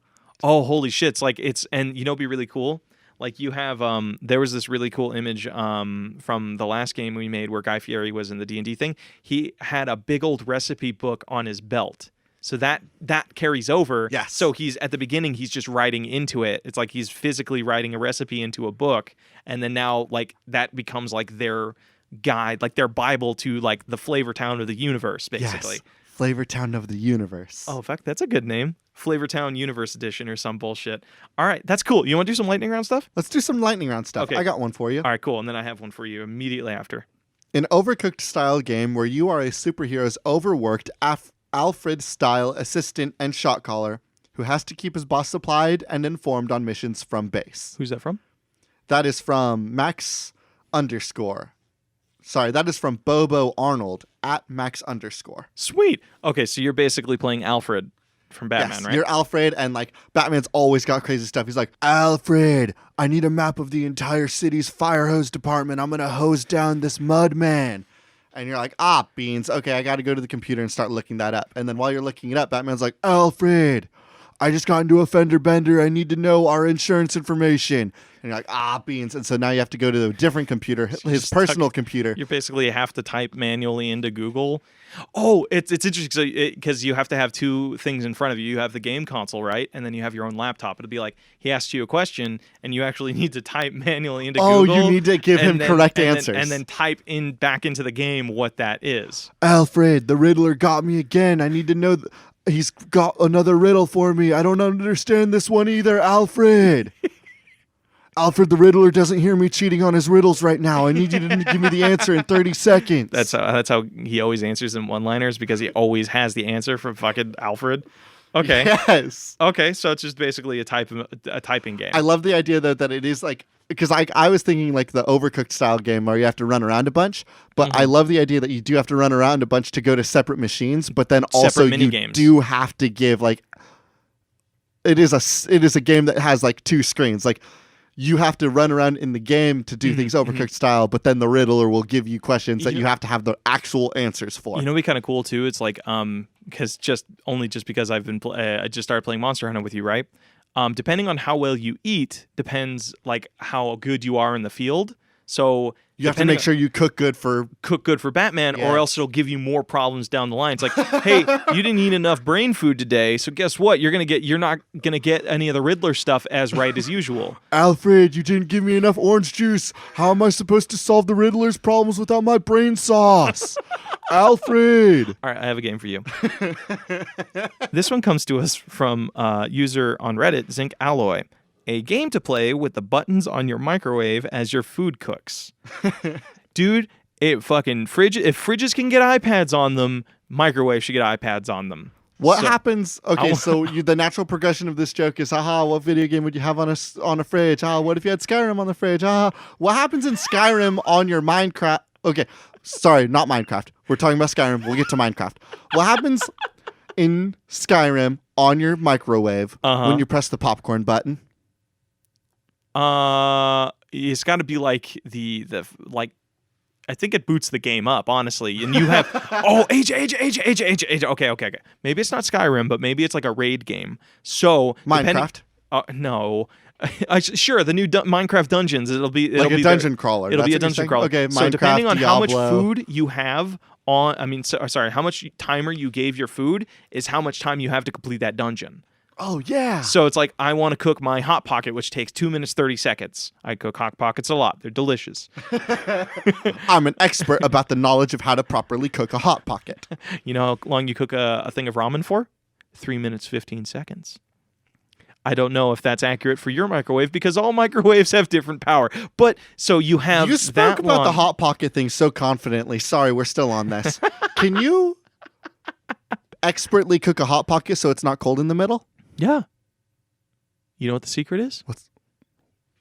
Oh, holy shit. And you know, it'd be really cool. Like you have, there was this really cool image from the last game we made where Guy Fieri was in the D&D thing. He had a big old recipe book on his belt. So that carries over. Yes. So he's at the beginning, he's just writing into it. It's like he's physically writing a recipe into a book. And then now like that becomes like their guide, like their Bible to like the Flavortown of the universe, basically. Yes. Flavortown of the universe. Oh, fuck, that's a good name. Flavortown Universe Edition or some bullshit. All right, that's cool. You want to do some lightning round stuff? Let's do some lightning round stuff. Okay. I got one for you. All right, cool. And then I have one for you immediately after. An overcooked style game where you are a superhero's overworked Alfred style assistant and shot caller who has to keep his boss supplied and informed on missions from base. Who's that from? That is from that is from Bobo Arnold at Max_. Sweet. Okay, so you're basically playing Alfred from Batman, right? You're Alfred, and like Batman's always got crazy stuff. He's like, Alfred, I need a map of the entire city's fire hose department. I'm gonna hose down this mud man. And you're like, beans. Okay, I got to go to the computer and start looking that up. And then while you're looking it up, Batman's like, Alfred, I just got into a fender bender. I need to know our insurance information. And you're like, beans. And so now you have to go to a different computer, his personal computer. You basically have to type manually into Google. Oh, it's interesting because you have to have two things in front of you. You have the game console, right? And then you have your own laptop. It'll be like, he asks you a question, and you actually need to type manually into Google. Oh, you need to give him correct answers. And then type back into the game what that is. Alfred, the Riddler got me again. I need to know... He's got another riddle for me. I don't understand this one either, Alfred. Alfred the Riddler doesn't hear me cheating on his riddles right now. I need you to give me the answer in 30 seconds. That's how he always answers in one-liners because he always has the answer for fucking Alfred. Okay. Yes. Okay, so it's just basically a typing game. I love the idea though that it is like because I was thinking like the Overcooked style game where you have to run around a bunch, but I love the idea that you do have to run around a bunch to go to separate machines, but then also you do have to give like it is a game that has like two screens. Like you have to run around in the game to do things Overcooked style, but then the Riddler will give you questions that you have to have the actual answers for. You know, it'd be kind of cool too. It's like, because just because I've been, I just started playing Monster Hunter with you, right? Depending on how well you eat, depends like how good you are in the field. So you have to make sure you cook good for Batman, or else it'll give you more problems down the line. It's like, hey, you didn't eat enough brain food today, so guess what? You're not gonna get any of the Riddler stuff as right as usual. Alfred, you didn't give me enough orange juice. How am I supposed to solve the Riddler's problems without my brain sauce? Alfred. All right, I have a game for you. This one comes to us from user on Reddit, Zinc Alloy. A game to play with the buttons on your microwave as your food cooks. Dude, if fridges can get iPads on them, microwaves should get iPads on them. What happens? Okay, so the natural progression of this joke is, what video game would you have on a fridge? What if you had Skyrim on the fridge? What happens in Skyrim on your Minecraft? Okay, sorry, not Minecraft. We're talking about Skyrim. We'll get to Minecraft. What happens in Skyrim on your microwave when you press the popcorn button? It's got to be like the I think it boots the game up, honestly. And you have AJ. Okay. Maybe it's not Skyrim, but maybe it's like a raid game. So Minecraft. No. Sure, the new Minecraft dungeons. It'll be a dungeon crawler. It'll be a dungeon crawler. Okay, so Minecraft, depending on Diablo. how much food you have how much timer you gave your food is how much time you have to complete that dungeon. Oh, yeah. So it's like, I want to cook my Hot Pocket, which takes 2 minutes, 30 seconds. I cook Hot Pockets a lot. They're delicious. I'm an expert about the knowledge of how to properly cook a Hot Pocket. You know how long you cook a thing of ramen for? 3 minutes, 15 seconds. I don't know if that's accurate for your microwave because all microwaves have different power. But so you have You spoke about the Hot Pocket thing so confidently. Sorry, we're still on this. Can you expertly cook a Hot Pocket so it's not cold in the middle? Yeah. You know what the secret is?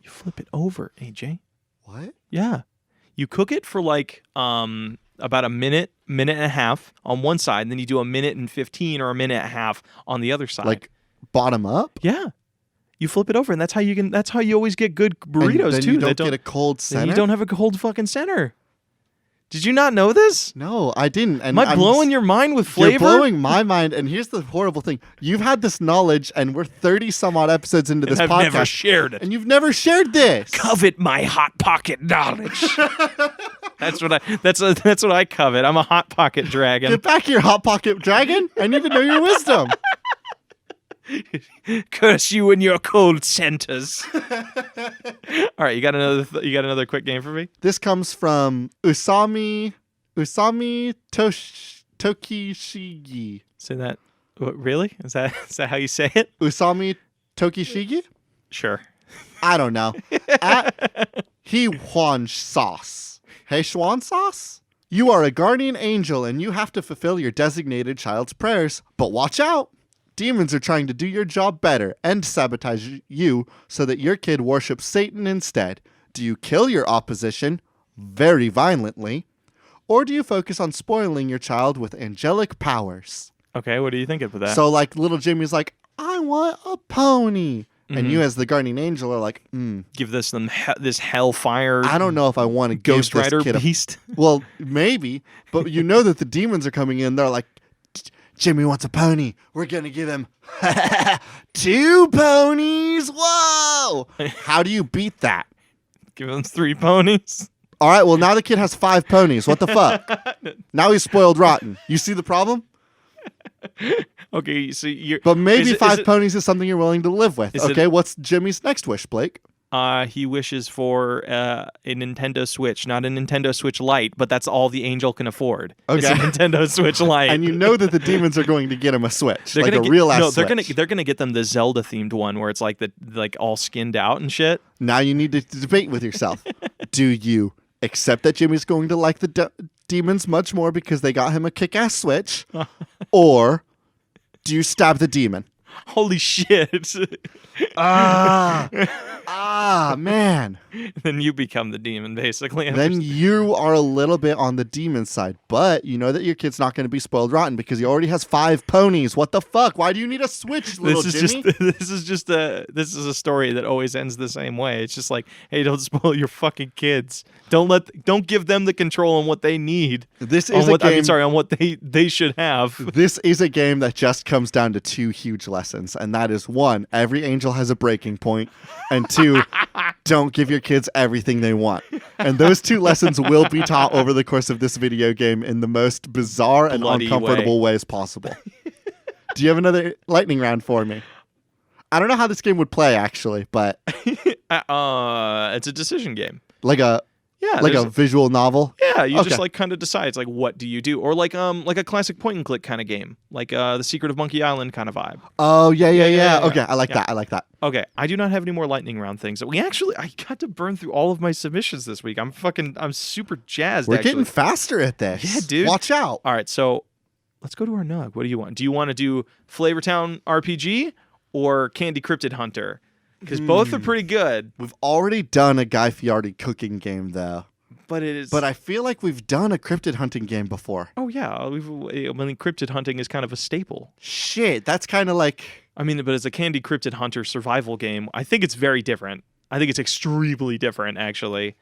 You flip it over, AJ. What? Yeah. You cook it for like about a minute and a half on one side, and then you do a minute and 15 or a minute and a half on the other side. Like bottom up? Yeah. You flip it over, and that's how you always get good burritos and then too. You don't get a cold center. You don't have a cold fucking center. Did you not know this? No, I didn't. And Am I blowing your mind with flavor? You're blowing my mind. And here's the horrible thing. You've had this knowledge, and we're 30 some odd episodes into this podcast. I've never shared it. And you've never shared this. Covet my Hot Pocket knowledge. That's what I covet. I'm a Hot Pocket dragon. Get back here, Hot Pocket dragon. I need to know your wisdom. Curse you and your cold centers. All right, you got another quick game for me? This comes from Usami Tokishigi. Say that. Really? Is that how you say it? Usami Tokishigi? Sure. I don't know. At Hehuan sauce. Hechuan sauce? You are a guardian angel and you have to fulfill your designated child's prayers. But watch out. Demons are trying to do your job better and sabotage you so that your kid worships Satan instead. Do you kill your opposition very violently, or do you focus on spoiling your child with angelic powers? Okay, what do you think of that? So, like, little Jimmy's like, I want a pony. Mm-hmm. And you as the guardian angel are like, give this hellfire. I don't know if I want to Ghost give this Rider kid beast. Well, maybe, but you know that the demons are coming in. They're like, Jimmy wants a pony. We're going to give him 2 ponies. Whoa. How do you beat that? Give him 3 ponies. All right. Well, now the kid has 5 ponies. What the fuck? Now he's spoiled rotten. You see the problem? Okay. So but maybe 5 ponies is something you're willing to live with. Okay. What's Jimmy's next wish, Blake? He wishes for a Nintendo Switch, not a Nintendo Switch Lite, but that's all the angel can afford. Okay. It's a Nintendo Switch Lite. And you know that the demons are going to get him a Switch, like a real ass Switch. They're gonna get them the Zelda themed one where it's like all skinned out and shit. Now you need to debate with yourself. Do you accept that Jimmy's going to like the demons much more because they got him a kick-ass Switch, or do you stab the demon? Holy shit. Ah, man. Then you become the demon, basically. Then you are a little bit on the demon side, but you know that your kid's not going to be spoiled rotten because he already has 5 ponies. What the fuck? Why do you need a Switch, little Jimmy? This is a story that always ends the same way. It's just like, hey, don't spoil your fucking kids. Don't give them the control on what they need. This is a game. On what they should have. This is a game that just comes down to 2 huge lessons, and that is 1, every angel has a breaking point, and 2, don't give your kids everything they want. And those 2 lessons will be taught over the course of this video game in the most bizarre and Bloody uncomfortable ways possible. Do you have another lightning round for me? I don't know how this game would play, actually, but it's a decision game. like a visual novel. Yeah, you just like kind of decide. It's like, what do you do? Or like a classic point and click kind of game, like The Secret of Monkey Island kind of vibe. Oh yeah. Okay, I like that. Okay, I do not have any more lightning round things. I got to burn through all of my submissions this week. I'm super jazzed. We're getting faster at this. Yeah, dude. Watch out. All right, so let's go to our nug. What do you want? Do you want to do Flavortown RPG or Candy Cryptid Hunter? Because both are pretty good. We've already done a Guy Fieri cooking game, though. But it is. But I feel like we've done a cryptid hunting game before. Oh yeah, cryptid hunting is kind of a staple. Shit, that's kind of like. But as a Candy Cryptid Hunter survival game, I think it's very different. I think it's extremely different, actually.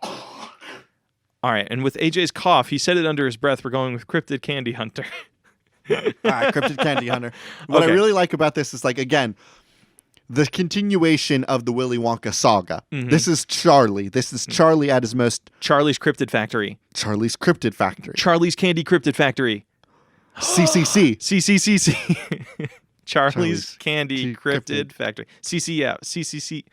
All right, and with AJ's cough, he said it under his breath. We're going with Cryptid Candy Hunter. All right, Cryptid Candy Hunter. What I really like about this is, like, again, the continuation of the Willy Wonka saga. Mm-hmm. This is Charlie. This is Charlie at his most... Charlie's Cryptid Factory. Charlie's Cryptid Factory. Charlie's Candy Cryptid Factory. CCC. CCCC. Charlie's Candy Cryptid Factory. CCCF.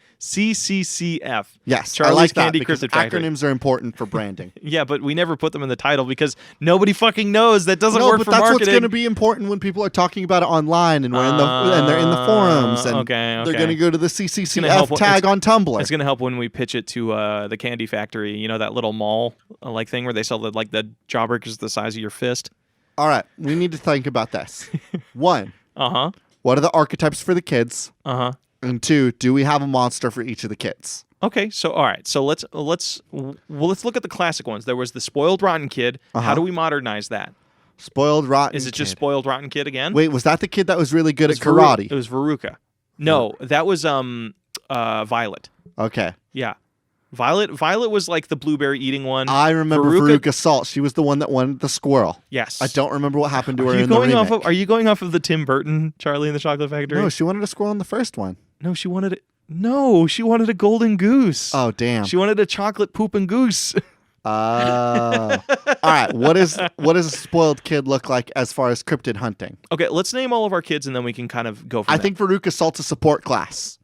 Yes, Charlie's I like that Candy because Cryptid Factory. acronyms are important for branding. Yeah, but we never put them in the title because nobody fucking knows. That doesn't work for marketing. No, but that's what's going to be important when people are talking about it online and we're and they're in the forums and they're going to go to the CCCF tag on Tumblr. It's going to help when we pitch it to the Candy Factory. You know, that little mall like thing where they sell the jawbreakers the size of your fist. All right, we need to think about this. 1. Uh-huh. What are the archetypes for the kids? Uh-huh. And 2, do we have a monster for each of the kids? Okay, so all right, so let's look at the classic ones. There was the spoiled rotten kid. Uh-huh. How do we modernize that? Spoiled rotten. Is it just spoiled rotten kid again? Wait, was that the kid that was really good at karate? It was Veruca. No, that was Violet. Okay. Yeah. Violet was like the blueberry eating one. I remember Veruca Salt. She was the one that wanted the squirrel. Yes. I don't remember what happened to her in the remake. Are you going off of the Tim Burton Charlie and the Chocolate Factory? No, she wanted a squirrel in the first one. No, she wanted a golden goose. Oh, damn. She wanted a chocolate pooping goose. All right. What does a spoiled kid look like as far as cryptid hunting? Okay, let's name all of our kids and then we can kind of go from there. I think Veruca Salt's a support class.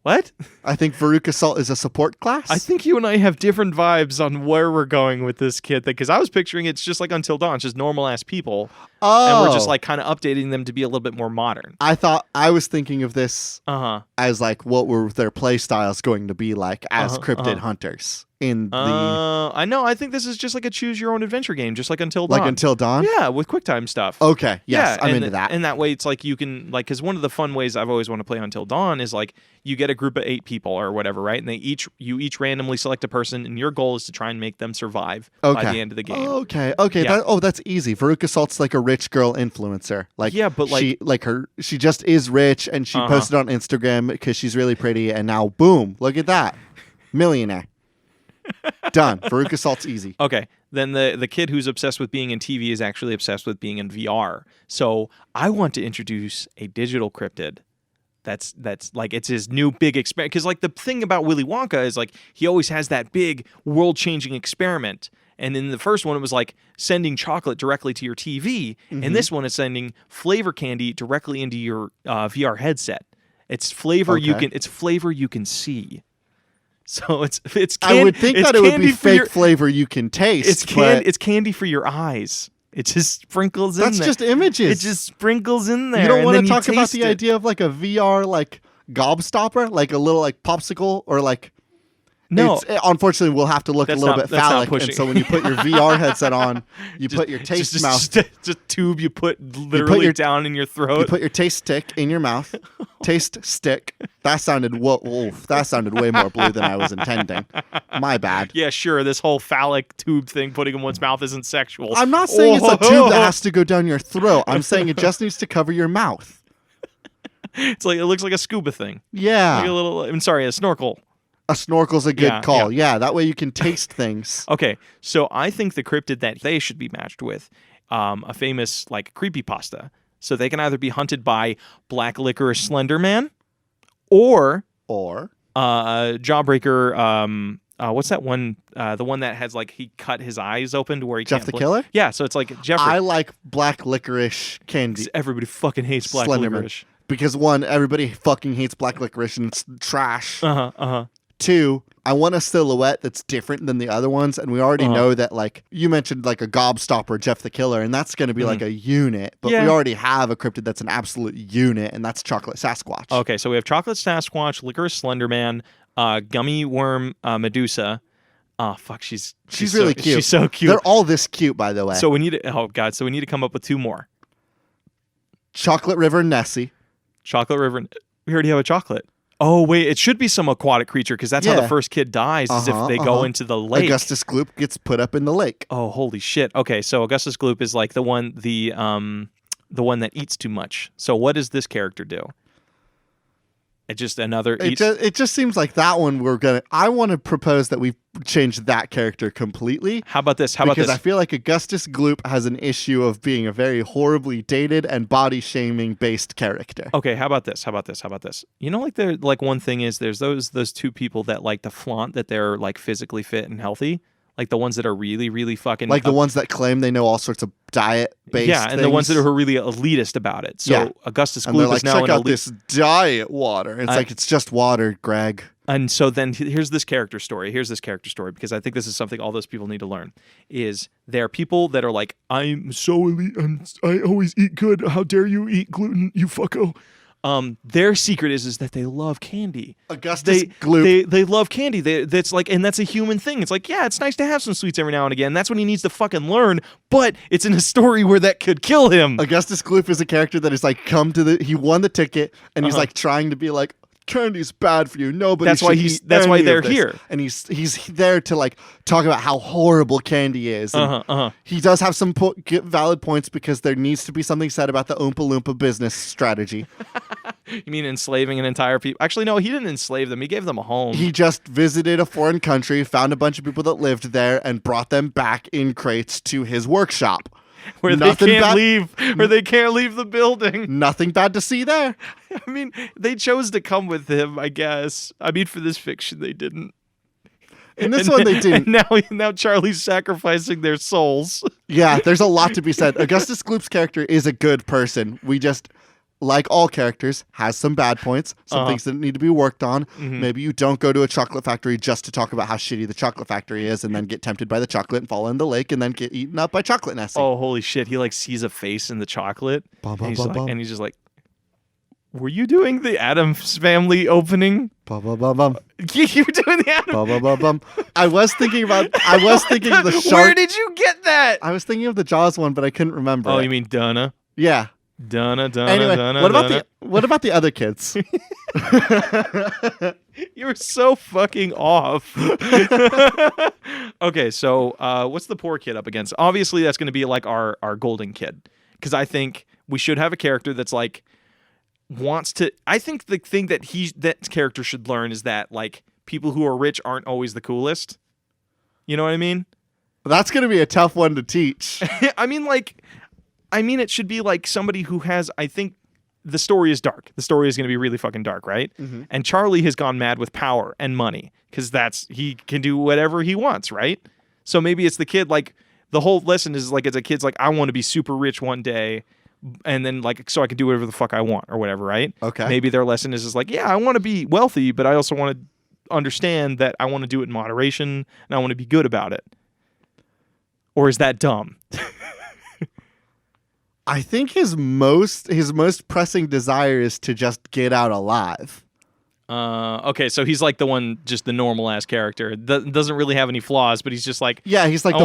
What? I think Veruca Salt is a support class. I think you and I have different vibes on where we're going with this kid thing, because I was picturing it's just like Until Dawn, it's just normal ass people. Oh. And we're just like kind of updating them to be a little bit more modern. I was thinking of this as like what were their play styles going to be like as cryptid hunters in the I know, I think this is just like a choose your own adventure game, just like Until Dawn. Like Until Dawn? Yeah, with QuickTime stuff. Okay, yes, yeah, I'm into that. And that way it's like you can like, because one of the fun ways I've always wanted to play Until Dawn is like you get a group of 8 people or whatever, right? And you each randomly select a person and your goal is to try and make them survive by the end of the game. Okay. Yeah. That's easy. Veruca Salt's like a rich girl influencer. Like, yeah, but she just is rich and she posted on Instagram because she's really pretty, and now boom, look at that, millionaire. Done. Veruca Salt's easy. Okay. Then the kid who's obsessed with being in TV is actually obsessed with being in VR. So I want to introduce a digital cryptid. That's like, it's his new big experiment. Because like the thing about Willy Wonka is like he always has that big world-changing experiment. And in the first one, it was like sending chocolate directly to your TV. Mm-hmm. And this one is sending flavor candy directly into your VR headset. It's flavor you can see. So it's candy. I would think that it would be fake flavor you can taste. It's candy for your eyes. It just sprinkles in there. That's just images. It just sprinkles in there. You don't want to talk about the idea of like a VR like gobstopper, like a little like popsicle or like. No, unfortunately, we'll have to look a little bit phallic, and so when you put your VR headset on, you put your taste mouth. Just a tube you put literally down in your throat. You put your taste stick in your mouth. Taste stick. That sounded that sounded way more blue than I was intending. My bad. Yeah, sure. This whole phallic tube thing putting in one's mouth isn't sexual. I'm not saying it's a tube that has to go down your throat. I'm saying it just needs to cover your mouth. It's like it looks like a scuba thing. Yeah. Like a little. I'm sorry, a snorkel. A snorkel's a good call. Yeah, that way you can taste things. Okay, so I think the cryptid that they should be matched with, a famous like creepypasta. So they can either be hunted by Black Licorice Slender Man, or Jawbreaker. What's that one? The one that has like he cut his eyes open to where he Jeff can't the blink. Killer? Yeah, so it's like Jeffrey. I like Black Licorice candy. Everybody fucking hates Black Slenderman. Licorice. Because one, everybody fucking hates Black Licorice and it's trash. Uh-huh. Two, I want a silhouette that's different than the other ones, and we already know that, like, you mentioned, like, a gobstopper, Jeff the Killer, and that's going to be, like, a unit, but we already have a cryptid that's an absolute unit, and that's Chocolate Sasquatch. Okay, so we have Chocolate Sasquatch, Licorice Slenderman, Gummy Worm Medusa. Oh, fuck, she's really cute. She's so cute. They're all this cute, by the way. So we need to, so we need to come up with two more. Chocolate River Nessie. Chocolate River, we already have a chocolate. Oh, wait, it should be some aquatic creature because that's how the first kid dies is if they go into the lake. Augustus Gloop gets put up in the lake. Oh, holy shit. Okay, so Augustus Gloop is like the one that eats too much. So what does this character do? It just another it just seems like that one I want to propose that we change that character completely. How about this? Because I feel like Augustus Gloop has an issue of being a very horribly dated and body shaming based character. Okay, how about this? You know, like one thing is there's those two people that like to flaunt that they're like physically fit and healthy. Like the ones that are really, really fucking... Like the ones that claim they know all sorts of diet-based things. Yeah, and the ones that are really elitist about it. So Augustus Gloop is now check out this diet water. It's like, it's just water, Greg. And so then here's this character story. Because I think this is something all those people need to learn. Is there are people that are like, I'm so elite and I always eat good. How dare you eat gluten, you fucko. Their secret is that they love candy. Augustus Gloop. They love candy. That's like, and that's a human thing. It's like, yeah, it's nice to have some sweets every now and again. That's what he needs to fucking learn. But it's in a story where that could kill him. Augustus Gloop is a character that is like he won the ticket and he's like trying to be like, candy's bad for you. Nobody. That's why they're here. And he's there to like talk about how horrible candy is. He does have some valid points because there needs to be something said about the Oompa Loompa business strategy. You mean enslaving an entire people? Actually, no, he didn't enslave them. He gave them a home. He just visited a foreign country, found a bunch of people that lived there, and brought them back in crates to his workshop. Where they can't leave the building. Nothing bad to see there. I mean, they chose to come with him, I guess. I mean, for this fiction, they didn't. In this one, they didn't. And now Charlie's sacrificing their souls. Yeah, there's a lot to be said. Augustus Gloop's character is a good person. We just, like all characters, has some bad points, some things that need to be worked on. Maybe you don't go to a chocolate factory just to talk about how shitty the chocolate factory is and then get tempted by the chocolate and fall in the lake and then get eaten up by chocolate Nessie. Oh, holy shit. He like sees a face in the chocolate and he's just like, were you doing the Addams Family opening? You were doing the Addams. I was thinking of the shark. Where did you get that? I was thinking of the Jaws one, but I couldn't remember. Oh, you mean Donna? Yeah. Anyway, what about the other kids? You're so fucking off. Okay, so what's the poor kid up against? Obviously, that's going to be like our golden kid, because I think we should have a character that's like wants to. I think the thing that character should learn is that like people who are rich aren't always the coolest. You know what I mean? That's going to be a tough one to teach. I mean, it should be like somebody who has, I think the story is dark. The story is going to be really fucking dark, right? And Charlie has gone mad with power and money because he can do whatever he wants, right? So maybe it's the kid, like the whole lesson is like, it's a kid's like, I want to be super rich one day and then like, so I can do whatever the fuck I want or whatever, right? Okay. Maybe their lesson is like, yeah, I want to be wealthy, but I also want to understand that I want to do it in moderation and I want to be good about it. Or is that dumb? I think his most pressing desire is to just get out alive. Okay, so he's like the one, just the normal ass character. Doesn't really have any flaws, but he's just like... Yeah, he's like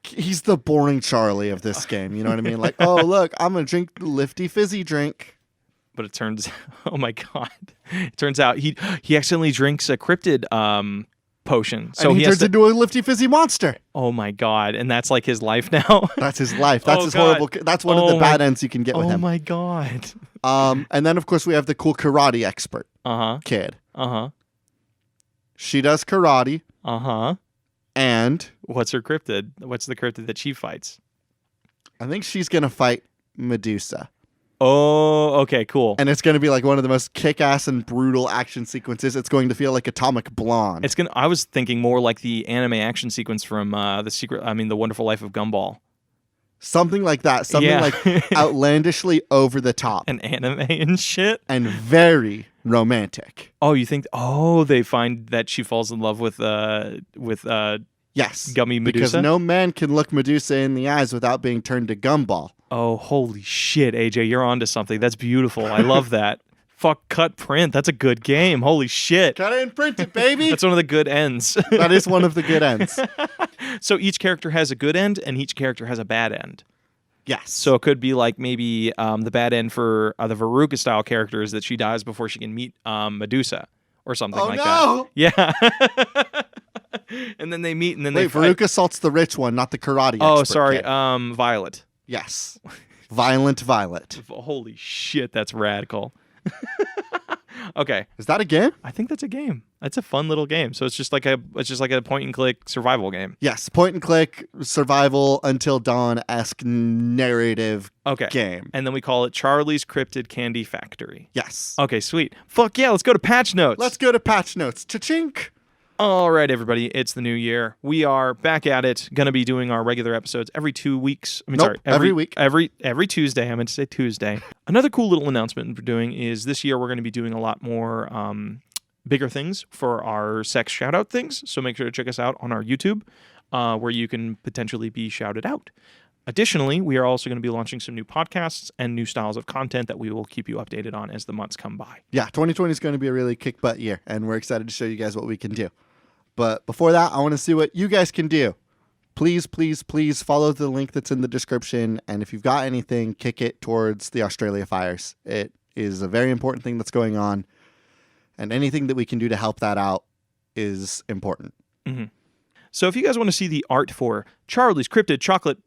he's the boring Charlie of this game. You know what I mean? Like, oh, look, I'm going to drink the lifty fizzy drink. But it turns, oh my god, it turns out he accidentally drinks a cryptid potion, so and he has turns to, into a lifty fizzy monster. oh my god, and that's like his life now. That's his life. That's Oh, his God. horrible. That's one of the bad ends you can get with Oh him. my god. And then of course we have the cool karate expert kid. She does karate, and What's her cryptid? What's the cryptid that she fights? I think she's gonna fight Medusa. Oh, okay, cool. And it's going to be like one of the most kick-ass and brutal action sequences. It's going to feel like Atomic Blonde. It's gonna. I was thinking more like the anime action sequence from the Wonderful Life of Gumball. Something like that. Something Yeah. like outlandishly over the top An anime and shit. and very romantic. Oh, you think? Oh, they find that she falls in love with Yes. Gummy Because Medusa? no man can look Medusa in the eyes without being turned to gumball. Oh, holy shit, AJ, you're onto something. That's beautiful. I love that. Fuck, cut print. That's a good game. Holy shit. Cut it and print it, baby. That's one of the good ends. That is one of the good ends. So each character has a good end and each character has a bad end. Yes. So it could be like maybe the bad end for the Veruca style character is that she dies before she can meet Medusa or something like no. that. Yeah. And then they meet and then they Wait, Veruca assaults the rich one, not the karate Oh, expert sorry. kid. Violet. Yes. Violent Violet. Holy shit, that's radical. Okay. Is that a game? I think that's a game. That's a fun little game. So it's just like a point and click survival game. Yes. Point and click survival until dawn-esque narrative Okay. game. And then we call it Charlie's Cryptid Candy Factory. Yes. Okay, sweet. Fuck yeah, let's go to patch notes. Let's go to patch notes. Cha-chink. All right, everybody. It's the new year. We are back at it. Going to be doing our regular episodes every 2 weeks. Every week. Every Tuesday. I meant to say Tuesday. Another cool little announcement we're doing is this year we're going to be doing a lot more bigger things for our sex shout-out things. So make sure to check us out on our YouTube where you can potentially be shouted out. Additionally, we are also going to be launching some new podcasts and new styles of content that we will keep you updated on as the months come by. Yeah, 2020 is going to be a really kick-butt year, and we're excited to show you guys what we can do. But before that, I want to see what you guys can do. Please, please, please follow the link that's in the description, and if you've got anything, kick it towards the Australia fires. It is a very important thing that's going on, and anything that we can do to help that out is important. Mm-hmm. So if you guys want to see the art for Charlie's Cryptid Chocolate...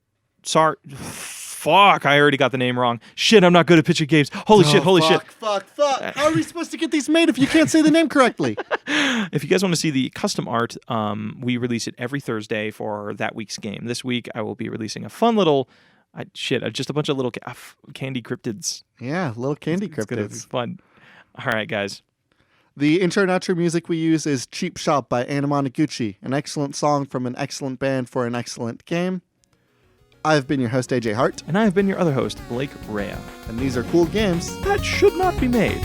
Fuck, I already got the name wrong. Shit, I'm not good at pitching games. Holy shit. Fuck. How are we supposed to get these made if you can't say the name correctly? If you guys want to see the custom art, we release it every Thursday for that week's game. This week, I will be releasing a fun little... just a bunch of little candy cryptids. Yeah, little candy It's gonna be cryptids. fun. All right, guys. The intro and outro music we use is Cheap Shop by Anamanaguchi, an excellent song from an excellent band for an excellent game. I've been your host, AJ Hart. And I have been your other host, Blake Rea. And these are cool games That should not be made.